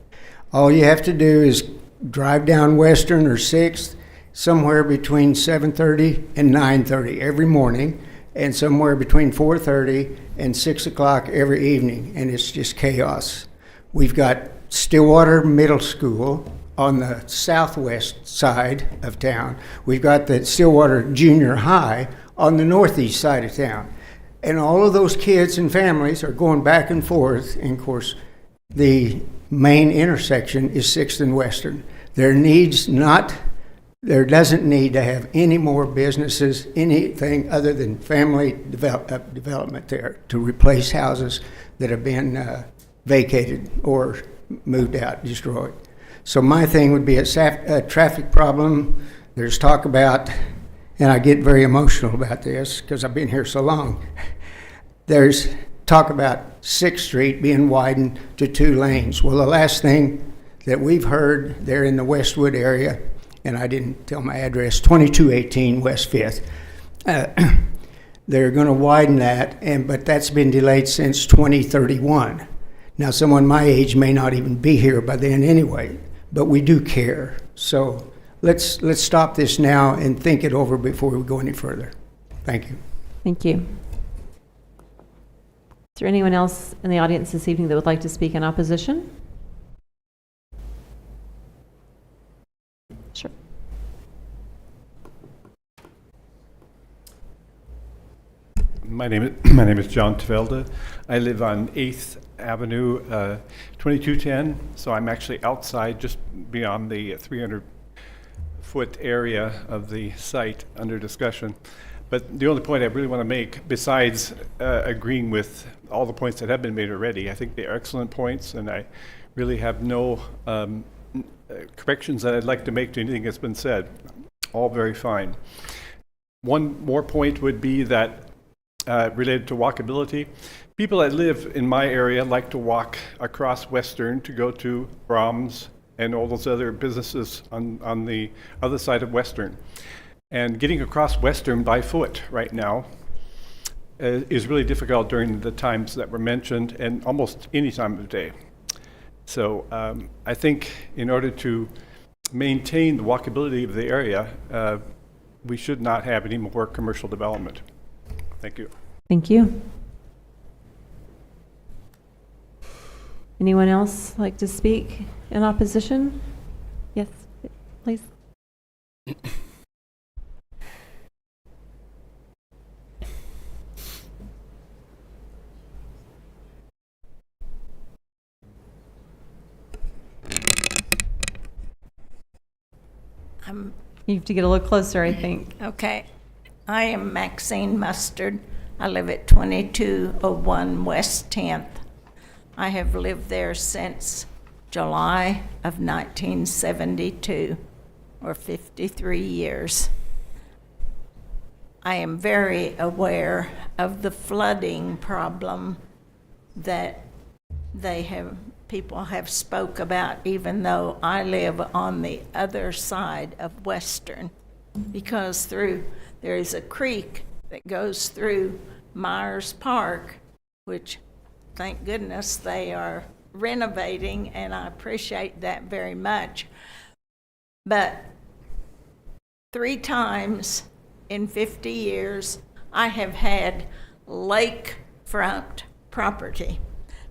S13: All you have to do is drive down Western or 6th somewhere between 7:30 and 9:30 every morning, and somewhere between 4:30 and 6 o'clock every evening, and it's just chaos. We've got Stillwater Middle School on the southwest side of town. We've got the Stillwater Junior High on the northeast side of town. And all of those kids and families are going back and forth, and of course, the main intersection is 6th and Western. There doesn't need to have any more businesses, anything other than family development there to replace houses that have been vacated or moved out, destroyed. So my thing would be a traffic problem. There's talk about, and I get very emotional about this because I've been here so long, there's talk about 6th Street being widened to 2 lanes. Well, the last thing that we've heard there in the Westwood area, and I didn't tell my address, 2218 West 5th. They're going to widen that, but that's been delayed since 2031. Now, someone my age may not even be here by then anyway, but we do care. So let's stop this now and think it over before we go any further. Thank you.
S1: Thank you. Is there anyone else in the audience this evening that would like to speak in opposition? Sure.
S14: My name is John Tvelde. I live on 8th Avenue, 2210, so I'm actually outside just beyond the 300-foot area of the site under discussion. But the only point I really want to make, besides agreeing with all the points that have been made already, I think they are excellent points, and I really have no corrections that I'd like to make to anything that's been said. All very fine. One more point would be that related to walkability. People that live in my area like to walk across Western to go to Brahms and all those other businesses on the other side of Western. And getting across Western by foot right now is really difficult during the times that were mentioned and almost any time of day. So I think in order to maintain the walkability of the area, we should not have any more commercial development. Thank you.
S1: Thank you. Anyone else like to speak in opposition? Yes, please. You have to get a little closer, I think.
S15: Okay. I am Maxine Mustard. I live at 2201 West 10th. I have lived there since July of 1972, or 53 years. I am very aware of the flooding problem that people have spoke about, even though I live on the other side of Western, because there is a creek that goes through Myers Park, which thank goodness they are renovating, and I appreciate that very much. But 3 times in 50 years, I have had lakefront property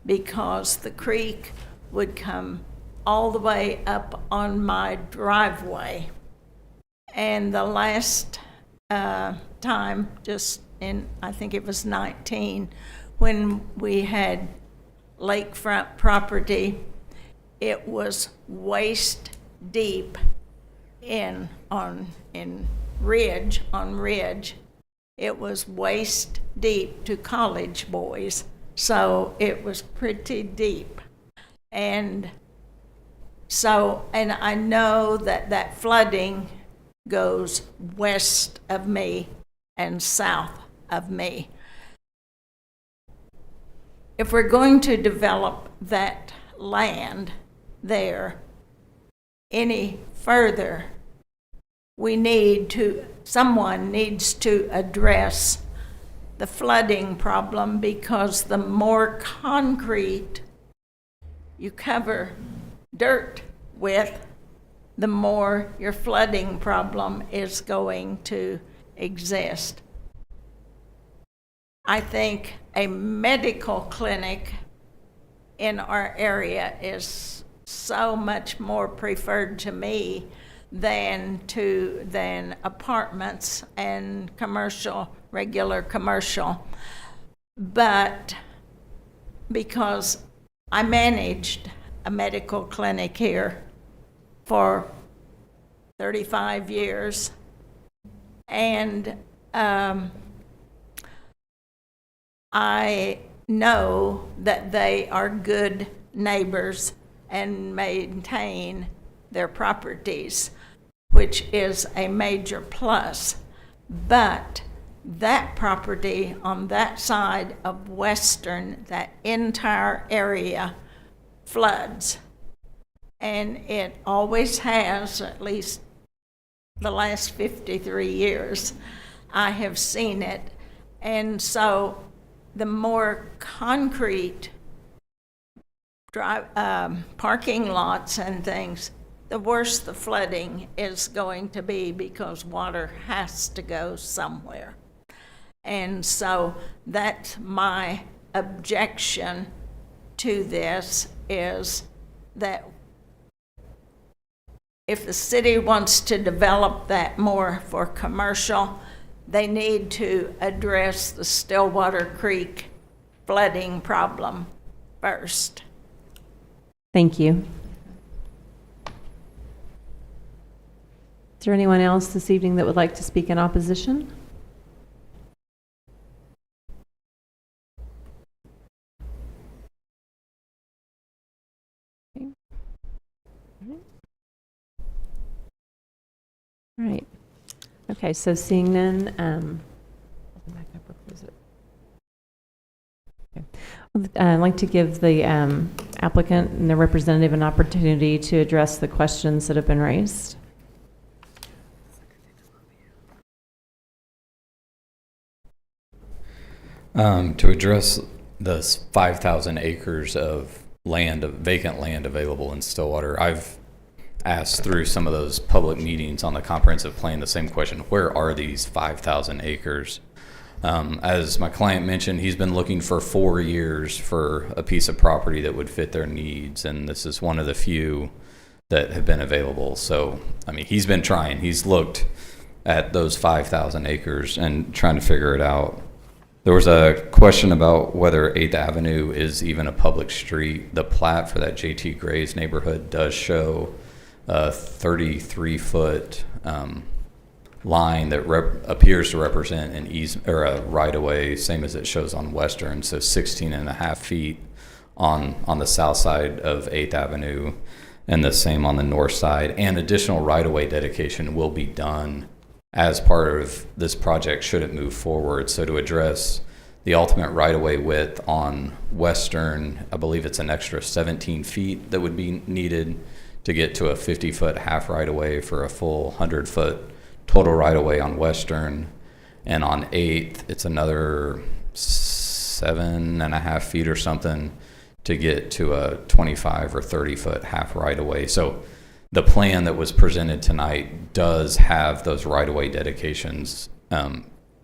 S15: because the creek would come all the way up on my driveway. And the last time, just in, I think it was 19, when we had lakefront property, it was waist deep on ridge. It was waist deep to college boys, so it was pretty deep. And I know that flooding goes west of me and south of me. If we're going to develop that land there any further, someone needs to address the flooding problem, because the more concrete you cover dirt with, the more your flooding problem is going to exist. I think a medical clinic in our area is so much more preferred to me than apartments and regular commercial. But because I managed a medical clinic here for 35 years, and I know that they are good neighbors and maintain their properties, which is a major plus. But that property on that side of Western, that entire area floods. And it always has, at least the last 53 years. I have seen it. And so the more concrete parking lots and things, the worse the flooding is going to be, because water has to go somewhere. And so that's my objection to this, is that if the city wants to develop that more for commercial, they need to address the Stillwater Creek flooding problem first.
S1: Thank you. Is there anyone else this evening that would like to speak in opposition? Okay. All right. Okay, so seeing none, back up or close it. Okay. I'd like to give the applicant and the representative an opportunity to address the questions that have been raised.
S7: To address the 5,000 acres of land, of vacant land available in Stillwater, I've asked through some of those public meetings on the comprehensive plan the same question: where are these 5,000 acres? As my client mentioned, he's been looking for 4 years for a piece of property that would fit their needs, and this is one of the few that have been available. So, I mean, he's been trying. He's looked at those 5,000 acres and trying to figure it out. There was a question about whether 8th Avenue is even a public street. The plat for that J.T. Gray's neighborhood does show a 33-foot line that appears to represent an or a right-of-way, same as it shows on Western, so 16.5 feet on the south side of 8th Avenue, and the same on the north side. And additional right-of-way dedication will be done as part of this project should it move forward. So to address the ultimate right-of-way width on Western, I believe it's an extra 17 feet that would be needed to get to a 50-foot half right-of-way for a full 100-foot total right-of-way on Western. And on 8th, it's another 7.5 feet or something to get to a 25 or 30-foot half right-of-way. So the plan that was presented tonight does have those right-of-way dedications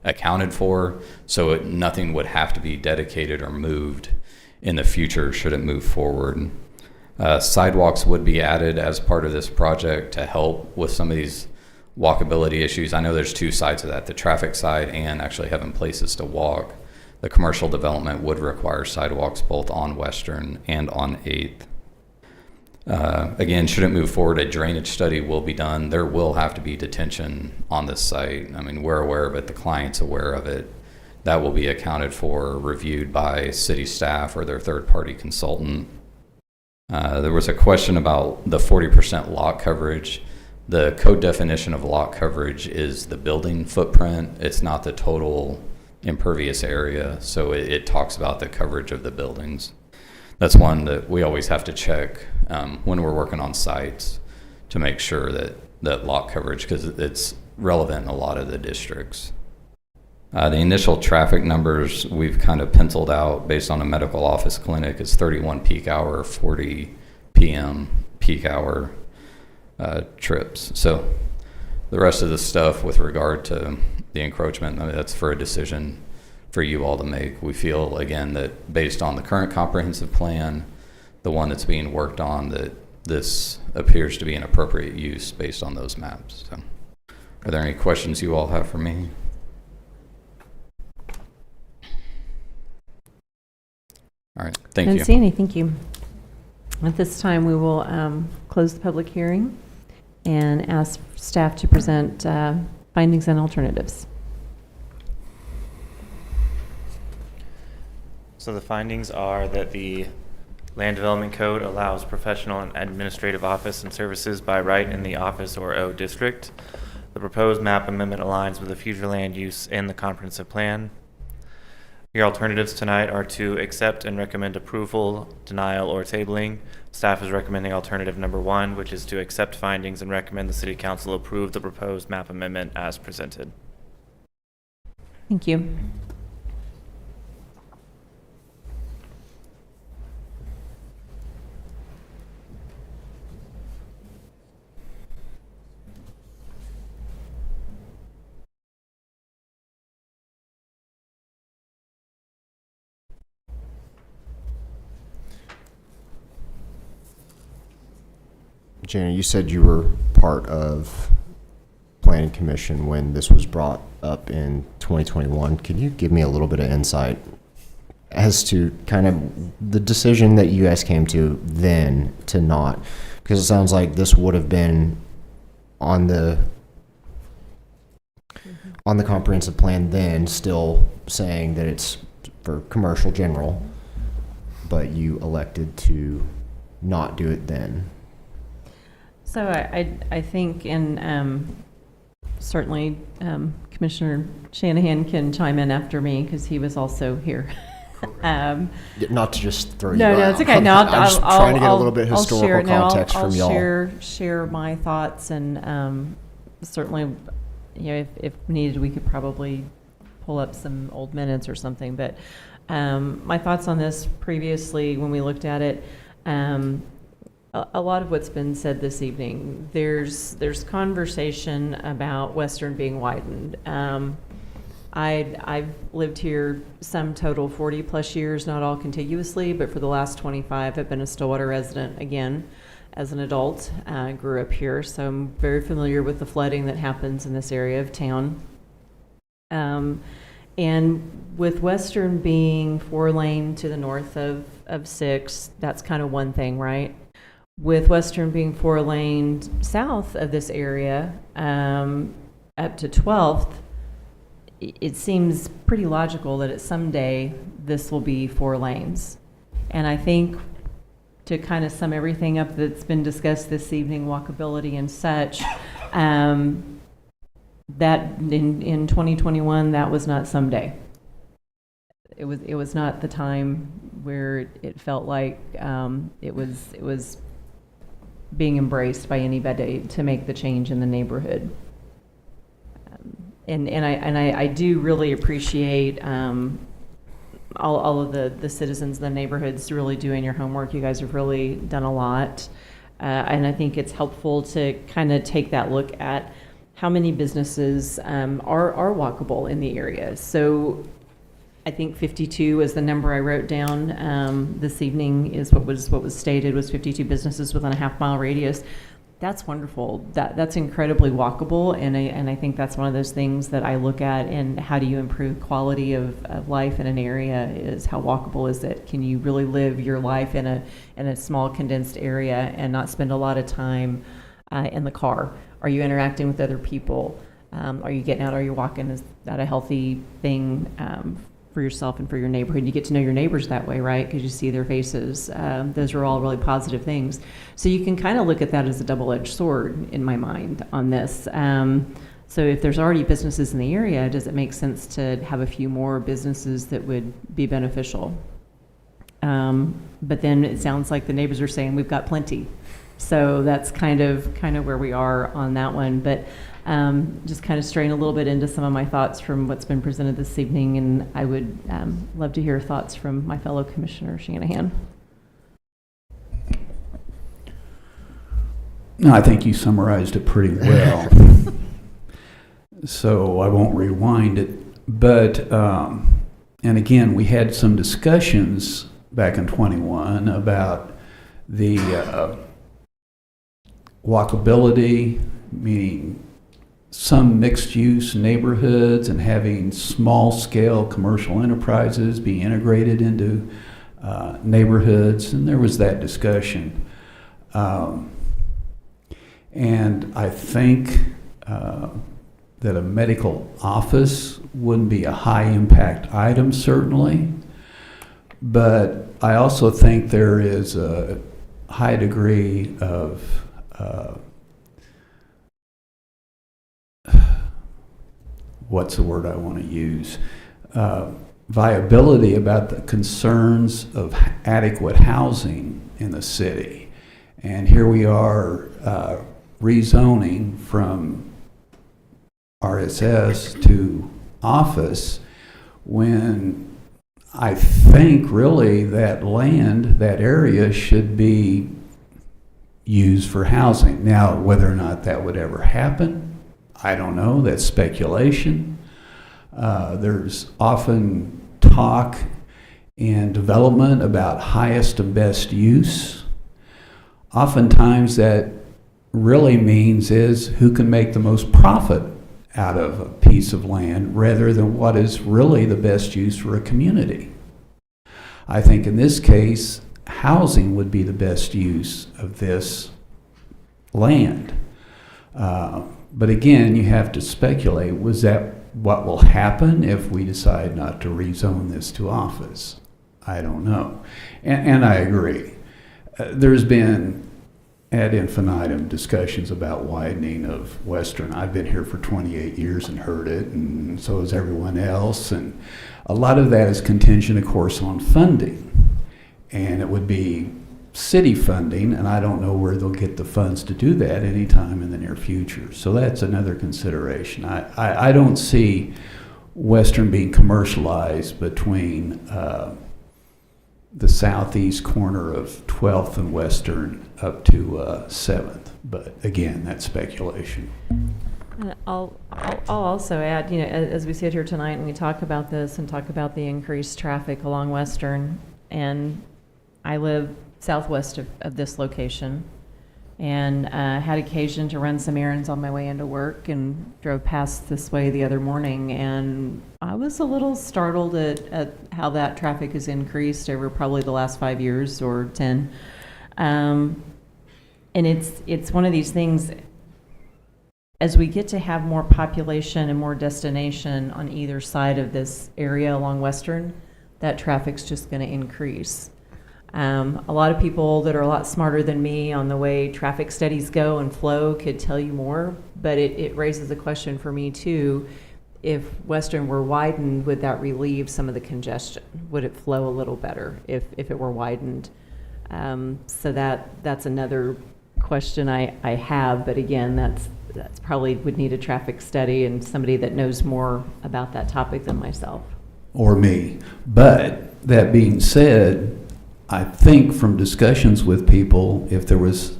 S7: accounted for, so nothing would have to be dedicated or moved in the future should it move forward. Sidewalks would be added as part of this project to help with some of these walkability issues. I know there's two sides of that, the traffic side and actually having places to walk. The commercial development would require sidewalks both on Western and on 8th. Again, should it move forward, a drainage study will be done. There will have to be detention on this site. I mean, we're aware of it, the client's aware of it. That will be accounted for, reviewed by city staff or their third-party consultant. There was a question about the 40% lot coverage. The code definition of lot coverage is the building footprint. It's not the total impervious area, so it talks about the coverage of the buildings. That's one that we always have to check when we're working on sites to make sure that lot coverage, because it's relevant in a lot of the districts. The initial traffic numbers we've kind of penciled out based on a medical office clinic is 31 peak hour, 40 p.m. peak hour trips. So the rest of the stuff with regard to the encroachment, I mean, that's for a decision for you all to make. We feel, again, that based on the current comprehensive plan, the one that's being worked on, that this appears to be an appropriate use based on those maps. So, are there any questions you all have for me? All right, thank you.
S1: Didn't see any, thank you. At this time, we will close the public hearing and ask staff to present findings and alternatives.
S2: So the findings are that the Land Development Code allows professional and administrative office and services by right in the office or O district. The proposed map amendment aligns with the future land use in the comprehensive plan. Your alternatives tonight are to accept and recommend approval, denial, or tabling. Staff is recommending alternative number 1, which is to accept findings and recommend the City Council approve the proposed map amendment as presented.
S1: Thank you.
S5: Jana, you said you were part of Planning Commission when this was brought up in 2021. Could you give me a little bit of insight as to kind of the decision that you guys came to then to not? Because it sounds like this would have been on the comprehensive plan then, still saying that it's for commercial general, but you elected to not do it then.
S1: So I think, and certainly Commissioner Shanahan can chime in after me because he was also here.
S5: Not to just throw you
S1: No,
S5: out.
S1: it's okay. No,
S5: I'm just trying to get a little bit historical context from y'all.
S1: I'll share my thoughts, and certainly, if needed, we could probably pull up some old minutes or something. But my thoughts on this previously, when we looked at it, a lot of what's been said this evening. There's conversation about Western being widened. I've lived here some total 40 plus years, not all contiguously, but for the last 25, I've been a Stillwater resident again as an adult. Grew up here, so I'm very familiar with the flooding that happens in this area of town. And with Western being 4-lane to the north of 6, that's kind of one thing, right? With Western being 4-lane south of this area, up to 12th, it seems pretty logical that someday this will be 4 lanes. And I think, to kind of sum everything up that's been discussed this evening, walkability and such, that in 2021, that was not someday. It was not the time where it felt like it was being embraced by anybody to make the change in the neighborhood. And I do really appreciate all of the citizens in the neighborhoods really doing your homework. You guys have really done a lot. And I think it's helpful to kind of take that look at how many businesses are walkable in the area. So I think 52 is the number I wrote down this evening, is what was stated, was 52 businesses within a half-mile radius. That's wonderful. That's incredibly walkable, and I think that's one of those things that I look at. And how do you improve quality of life in an area? Is how walkable is it? Can you really live your life in a small condensed area and not spend a lot of time in the car? Are you interacting with other people? Are you getting out? Are you walking? Is that a healthy thing for yourself and for your neighborhood? You get to know your neighbors that way, right? Because you see their faces. Those are all really positive things. So you can kind of look at that as a double-edged sword in my mind on this. So if there's already businesses in the area, does it make sense to have a few more businesses that would be beneficial? But then it sounds like the neighbors are saying we've got plenty. So that's kind of where we are on that one. But just kind of straying a little bit into some of my thoughts from what's been presented this evening, and I would love to hear thoughts from my fellow Commissioner Shanahan.
S3: No, I think you summarized it pretty well. So I won't rewind it. But, and again, we had some discussions back in 21 about the walkability, meaning some mixed-use neighborhoods and having small-scale commercial enterprises be integrated into neighborhoods, and there was that discussion. And I think that a medical office wouldn't be a high-impact item, certainly, but I also think there is a high degree of what's the word I want to use? Viability about the concerns of adequate housing in the city. And here we are rezoning from RSS to office when I think really that land, that area should be used for housing. Now, whether or not that would ever happen, I don't know. That's speculation. There's often talk in development about highest and best use. Oftentimes that really means is who can make the most profit out of a piece of land rather than what is really the best use for a community. I think in this case, housing would be the best use of this land. But again, you have to speculate, was that what will happen if we decide not to rezone this to office? I don't know. And I agree. There's been ad infinitum discussions about widening of Western. I've been here for 28 years and heard it, and so has everyone else. And a lot of that is contingent, of course, on funding. And it would be city funding, and I don't know where they'll get the funds to do that anytime in the near future. So that's another consideration. I don't see Western being commercialized between the southeast corner of 12th and Western up to 7th. But again, that's speculation.
S1: And I'll also add, you know, as we sit here tonight and we talk about this and talk about the increased traffic along Western, and I live southwest of this location, and had occasion to run some errands on my way into work and drove past this way the other morning, and I was a little startled at how that traffic has increased over probably the last 5 years or 10. And it's one of these things, as we get to have more population and more destination on either side of this area along Western, that traffic's just going to increase. A lot of people that are a lot smarter than me on the way traffic studies go and flow could tell you more, but it raises a question for me too. If Western were widened, would that relieve some of the congestion? Would it flow a little better if it were widened? So that's another question I have, but again, that's probably would need a traffic study and somebody that knows more about that topic than myself.
S3: Or me. But that being said, I think from discussions with people, if there was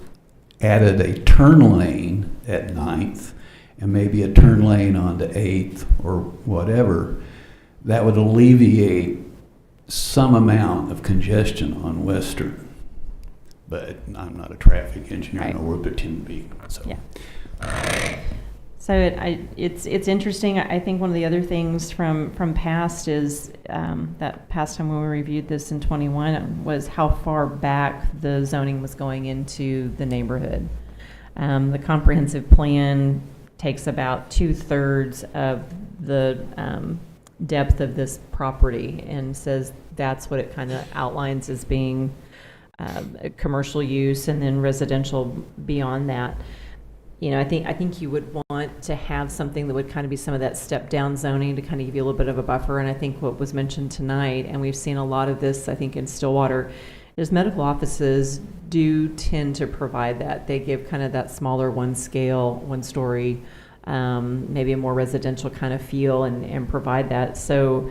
S3: added a turn lane at 9th and maybe a turn lane onto 8th or whatever, that would alleviate some amount of congestion on Western. But I'm not a traffic engineer,
S1: Right.
S3: nor would pretend to be. So.
S1: Yeah. So it's interesting. I think one of the other things from past is that past time when we reviewed this in 21 was how far back the zoning was going into the neighborhood. The comprehensive plan takes about 2/3 of the depth of this property and says that's what it kind of outlines as being a commercial use, and then residential beyond that. You know, I think you would want to have something that would kind of be some of that step down zoning to kind of give you a little bit of a buffer. And I think what was mentioned tonight, and we've seen a lot of this, I think, in Stillwater, is medical offices do tend to provide that. They give kind of that smaller one scale, one story, maybe a more residential kind of feel, and provide that. So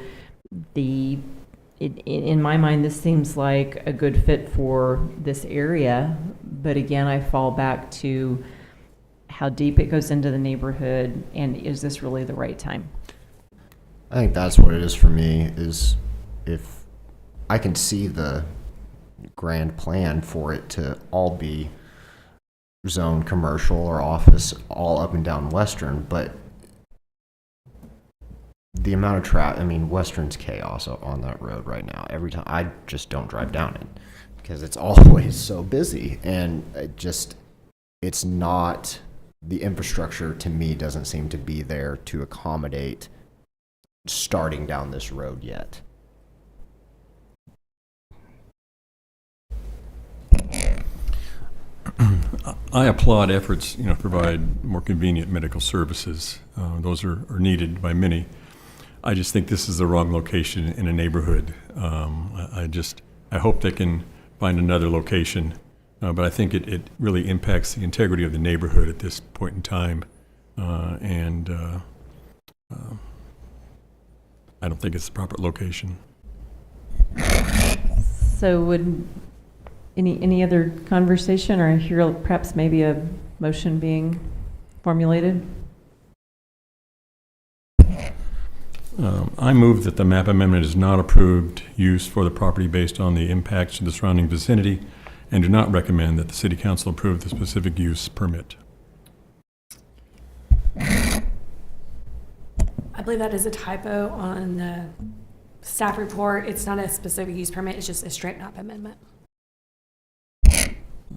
S1: in my mind, this seems like a good fit for this area. But again, I fall back to how deep it goes into the neighborhood, and is this really the right time?
S5: I think that's what it is for me, is if I can see the grand plan for it to all be zone commercial or office all up and down Western, but the amount of traffic, I mean, Western's chaos on that road right now. Every time, I just don't drive down it because it's always so busy, and it's not, the infrastructure to me doesn't seem to be there to accommodate starting down this road yet.
S6: I applaud efforts, to provide more convenient medical services. Those are needed by many. I just think this is the wrong location in a neighborhood. I hope they can find another location, but I think it really impacts the integrity of the neighborhood at this point in time, and I don't think it's the proper location.
S1: So would any other conversation, or here perhaps maybe a motion being formulated?
S6: I move that the map amendment is not approved use for the property based on the impacts to the surrounding vicinity and do not recommend that the City Council approve the specific use permit.
S16: I believe that is a typo on the staff report. It's not a specific use permit, it's just a straight up amendment.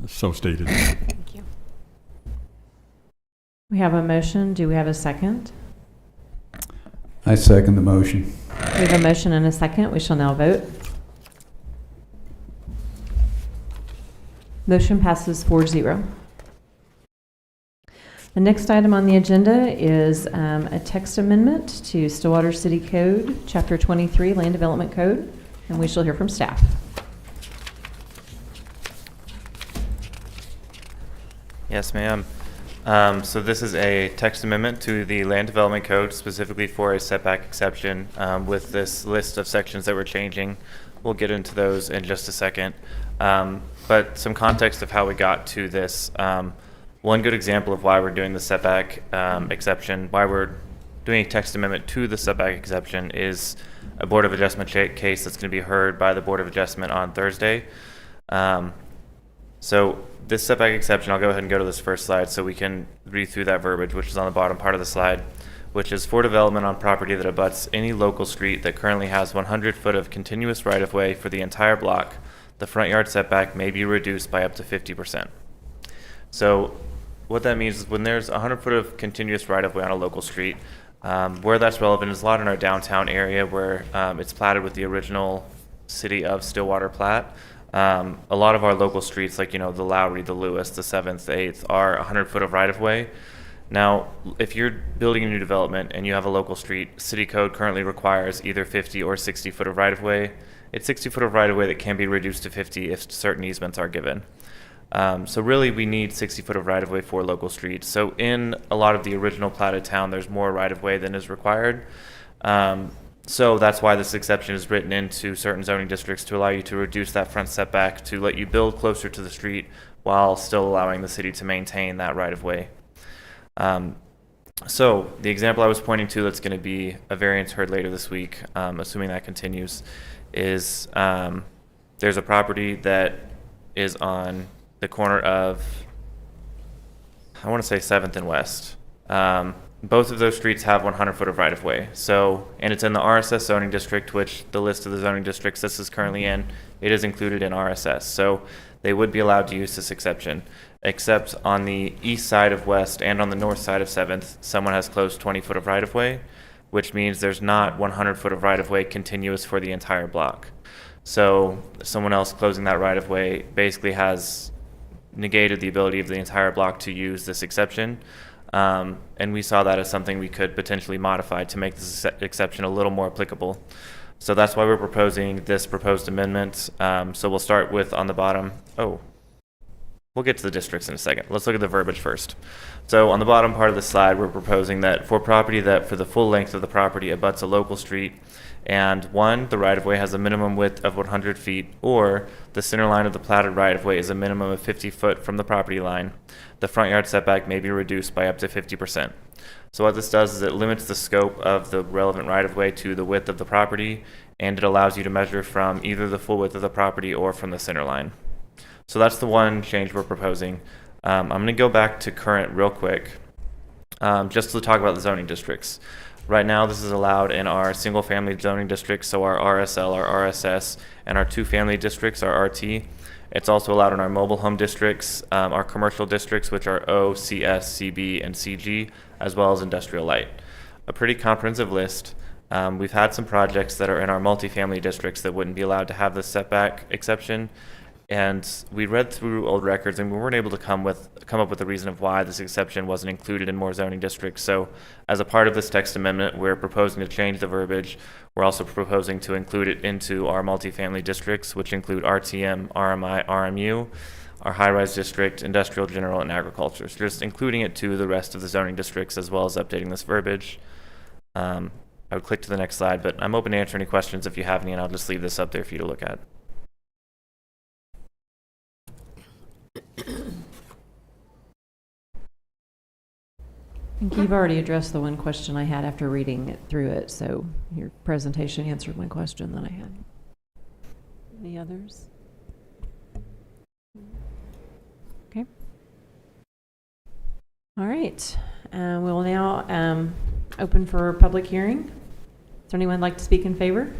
S6: So stated.
S16: Thank you.
S1: We have a motion. Do we have a second?
S3: I second the motion.
S1: We have a motion and a second. We shall now vote. Motion passes 4-0. The next item on the agenda is a text amendment to Stillwater City Code, Chapter 23, Land Development Code, and we shall hear from staff.
S2: Yes, ma'am. So this is a text amendment to the Land Development Code, specifically for a setback exception with this list of sections that we're changing. We'll get into those in just a second. But some context of how we got to this. One good example of why we're doing the setback exception, why we're doing a text amendment to the setback exception, is a Board of Adjustment case that's going to be heard by the Board of Adjustment on Thursday. So this setback exception, I'll go ahead and go to this first slide so we can read through that verbiage, which is on the bottom part of the slide, which is for development on property that abuts any local street that currently has 100 foot of continuous right-of-way for the entire block. The front yard setback may be reduced by up to 50%. So what that means is when there's 100 foot of continuous right-of-way on a local street, where that's relevant is a lot in our downtown area where it's platted with the original City of Stillwater plat. A lot of our local streets, like, the Lowry, the Lewis, the 7th, the 8th, are 100 foot of right-of-way. Now, if you're building a new development and you have a local street, City Code currently requires either 50 or 60 foot of right-of-way. It's 60 foot of right-of-way that can be reduced to 50 if certain easements are given. So really, we need 60 foot of right-of-way for local streets. So in a lot of the original platted town, there's more right-of-way than is required. So that's why this exception is written into certain zoning districts to allow you to reduce that front setback, to let you build closer to the street while still allowing the city to maintain that right-of-way. So the example I was pointing to that's going to be a variance heard later this week, assuming that continues, is there's a property that is on the corner of, I want to say 7th and West. Both of those streets have 100 foot of right-of-way. So, and it's in the RSS zoning district, which the list of the zoning districts this is currently in, it is included in RSS. So they would be allowed to use this exception, except on the east side of West and on the north side of 7th, someone has closed 20 foot of right-of-way, which means there's not 100 foot of right-of-way continuous for the entire block. So someone else closing that right-of-way basically has negated the ability of the entire block to use this exception. And we saw that as something we could potentially modify to make this exception a little more applicable. So that's why we're proposing this proposed amendment. So we'll start with on the bottom. Oh, we'll get to the districts in a second. Let's look at the verbiage first. So on the bottom part of the slide, we're proposing that for property that for the full length of the property abuts a local street, and one, the right-of-way has a minimum width of 100 feet, or the center line of the platted right-of-way is a minimum of 50 foot from the property line, the front yard setback may be reduced by up to 50%. So what this does is it limits the scope of the relevant right-of-way to the width of the property, and it allows you to measure from either the full width of the property or from the center line. So that's the one change we're proposing. I'm going to go back to current real quick, just to talk about the zoning districts. Right now, this is allowed in our single-family zoning districts, so our RSL, our RSS, and our two-family districts, our RT. It's also allowed in our mobile home districts, our commercial districts, which are O, CS, CB, and CG, as well as industrial light. A pretty comprehensive list. We've had some projects that are in our multifamily districts that wouldn't be allowed to have this setback exception. And we read through old records and we weren't able to come up with a reason of why this exception wasn't included in more zoning districts. So as a part of this text amendment, we're proposing to change the verbiage. We're also proposing to include it into our multifamily districts, which include RTM, RMI, RMU, our high-rise district, industrial, general, and agriculture. So just including it to the rest of the zoning districts as well as updating this verbiage. I would click to the next slide, but I'm open to answer any questions if you have any, and I'll just leave this up there for you to look at.
S1: I think you've already addressed the one question I had after reading it through it, so your presentation answered my question that I had. Any others? Okay. All right. We will now open for public hearing. Does anyone like to speak in favor?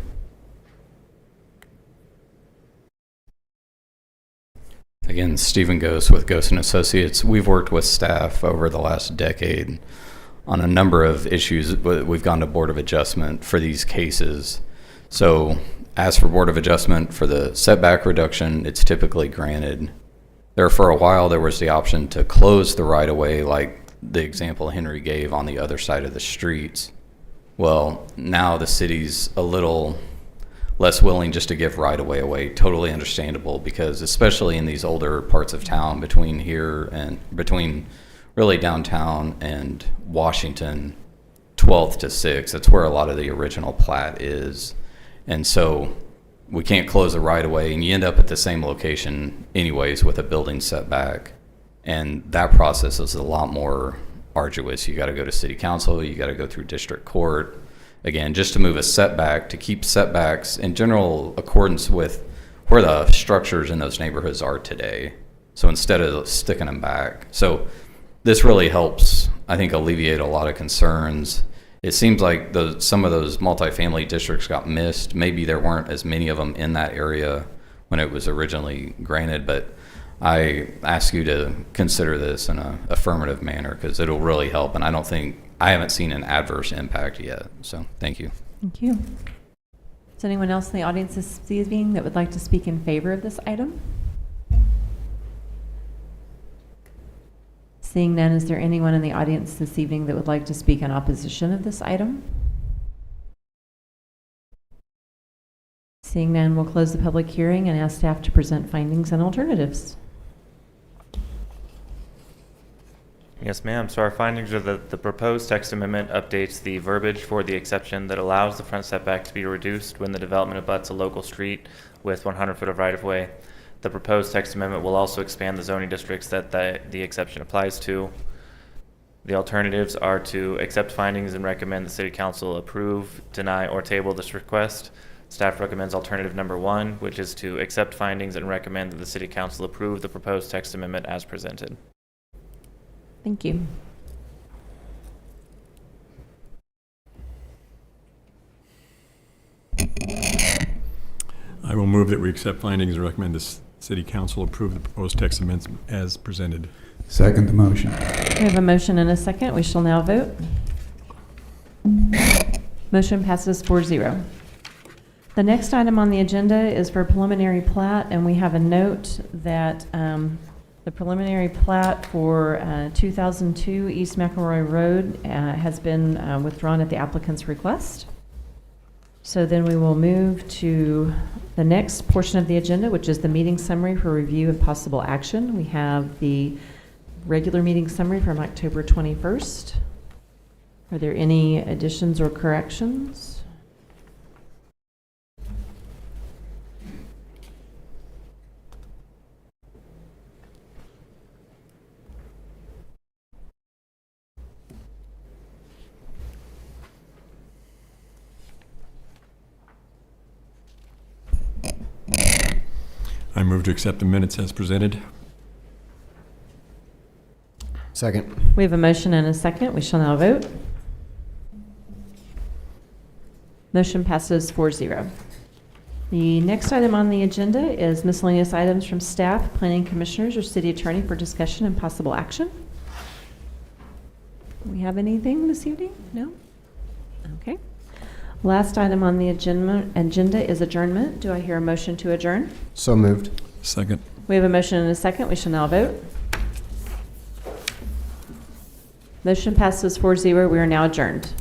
S7: Again, Stephen Gose with Gose and Associates. We've worked with staff over the last decade on a number of issues. We've gone to Board of Adjustment for these cases. So as for Board of Adjustment for the setback reduction, it's typically granted. There for a while, there was the option to close the right-of-way, like the example Henry gave on the other side of the streets. Well, now the city's a little less willing just to give right-of-way away. Totally understandable, because especially in these older parts of town, between here and between really downtown and Washington, 12th to 6th, that's where a lot of the original plat is. And so we can't close the right-of-way, and you end up at the same location anyways with a building setback. And that process is a lot more arduous. You got to go to city council, you got to go through district court. Again, just to move a setback, to keep setbacks in general accordance with where the structures in those neighborhoods are today. So instead of sticking them back. So this really helps, I think, alleviate a lot of concerns. It seems like some of those multifamily districts got missed. Maybe there weren't as many of them in that area when it was originally granted, but I ask you to consider this in an affirmative manner, because it'll really help, and I haven't seen an adverse impact yet. So thank you.
S1: Thank you. Is anyone else in the audience this evening that would like to speak in favor of this item? Seeing none, is there anyone in the audience this evening that would like to speak in opposition of this item? Seeing none, we'll close the public hearing and ask staff to present findings and alternatives.
S2: Yes, ma'am. So our findings are that the proposed text amendment updates the verbiage for the exception that allows the front setback to be reduced when the development abuts a local street with 100 foot of right-of-way. The proposed text amendment will also expand the zoning districts that the exception applies to. The alternatives are to accept findings and recommend the City Council approve, deny, or table this request. Staff recommends alternative number 1, which is to accept findings and recommend that the City Council approve the proposed text amendment as presented.
S1: Thank you.
S6: I will move that we accept findings and recommend the City Council approve the proposed text amendments as presented.
S3: Second the motion.
S1: We have a motion and a second. We shall now vote. Motion passes 4-0. The next item on the agenda is for preliminary plat, and we have a note that the preliminary plat for 2002 East McElroy Road has been withdrawn at the applicant's request. So then we will move to the next portion of the agenda, which is the meeting summary for review of possible action. We have the regular meeting summary from October 21st. Are there any additions or corrections?
S6: I move to accept the minutes as presented.
S5: Second.
S1: We have a motion and a second. We shall now vote. Motion passes 4-0. The next item on the agenda is miscellaneous items from staff, planning commissioners, or city attorney for discussion and possible action. Do we have anything this evening? No? Okay. Last item on the agenda is adjournment. Do I hear a motion to adjourn?
S5: So moved.
S6: Second.
S1: We have a motion and a second. We shall now vote. Motion passes 4-0. We are now adjourned.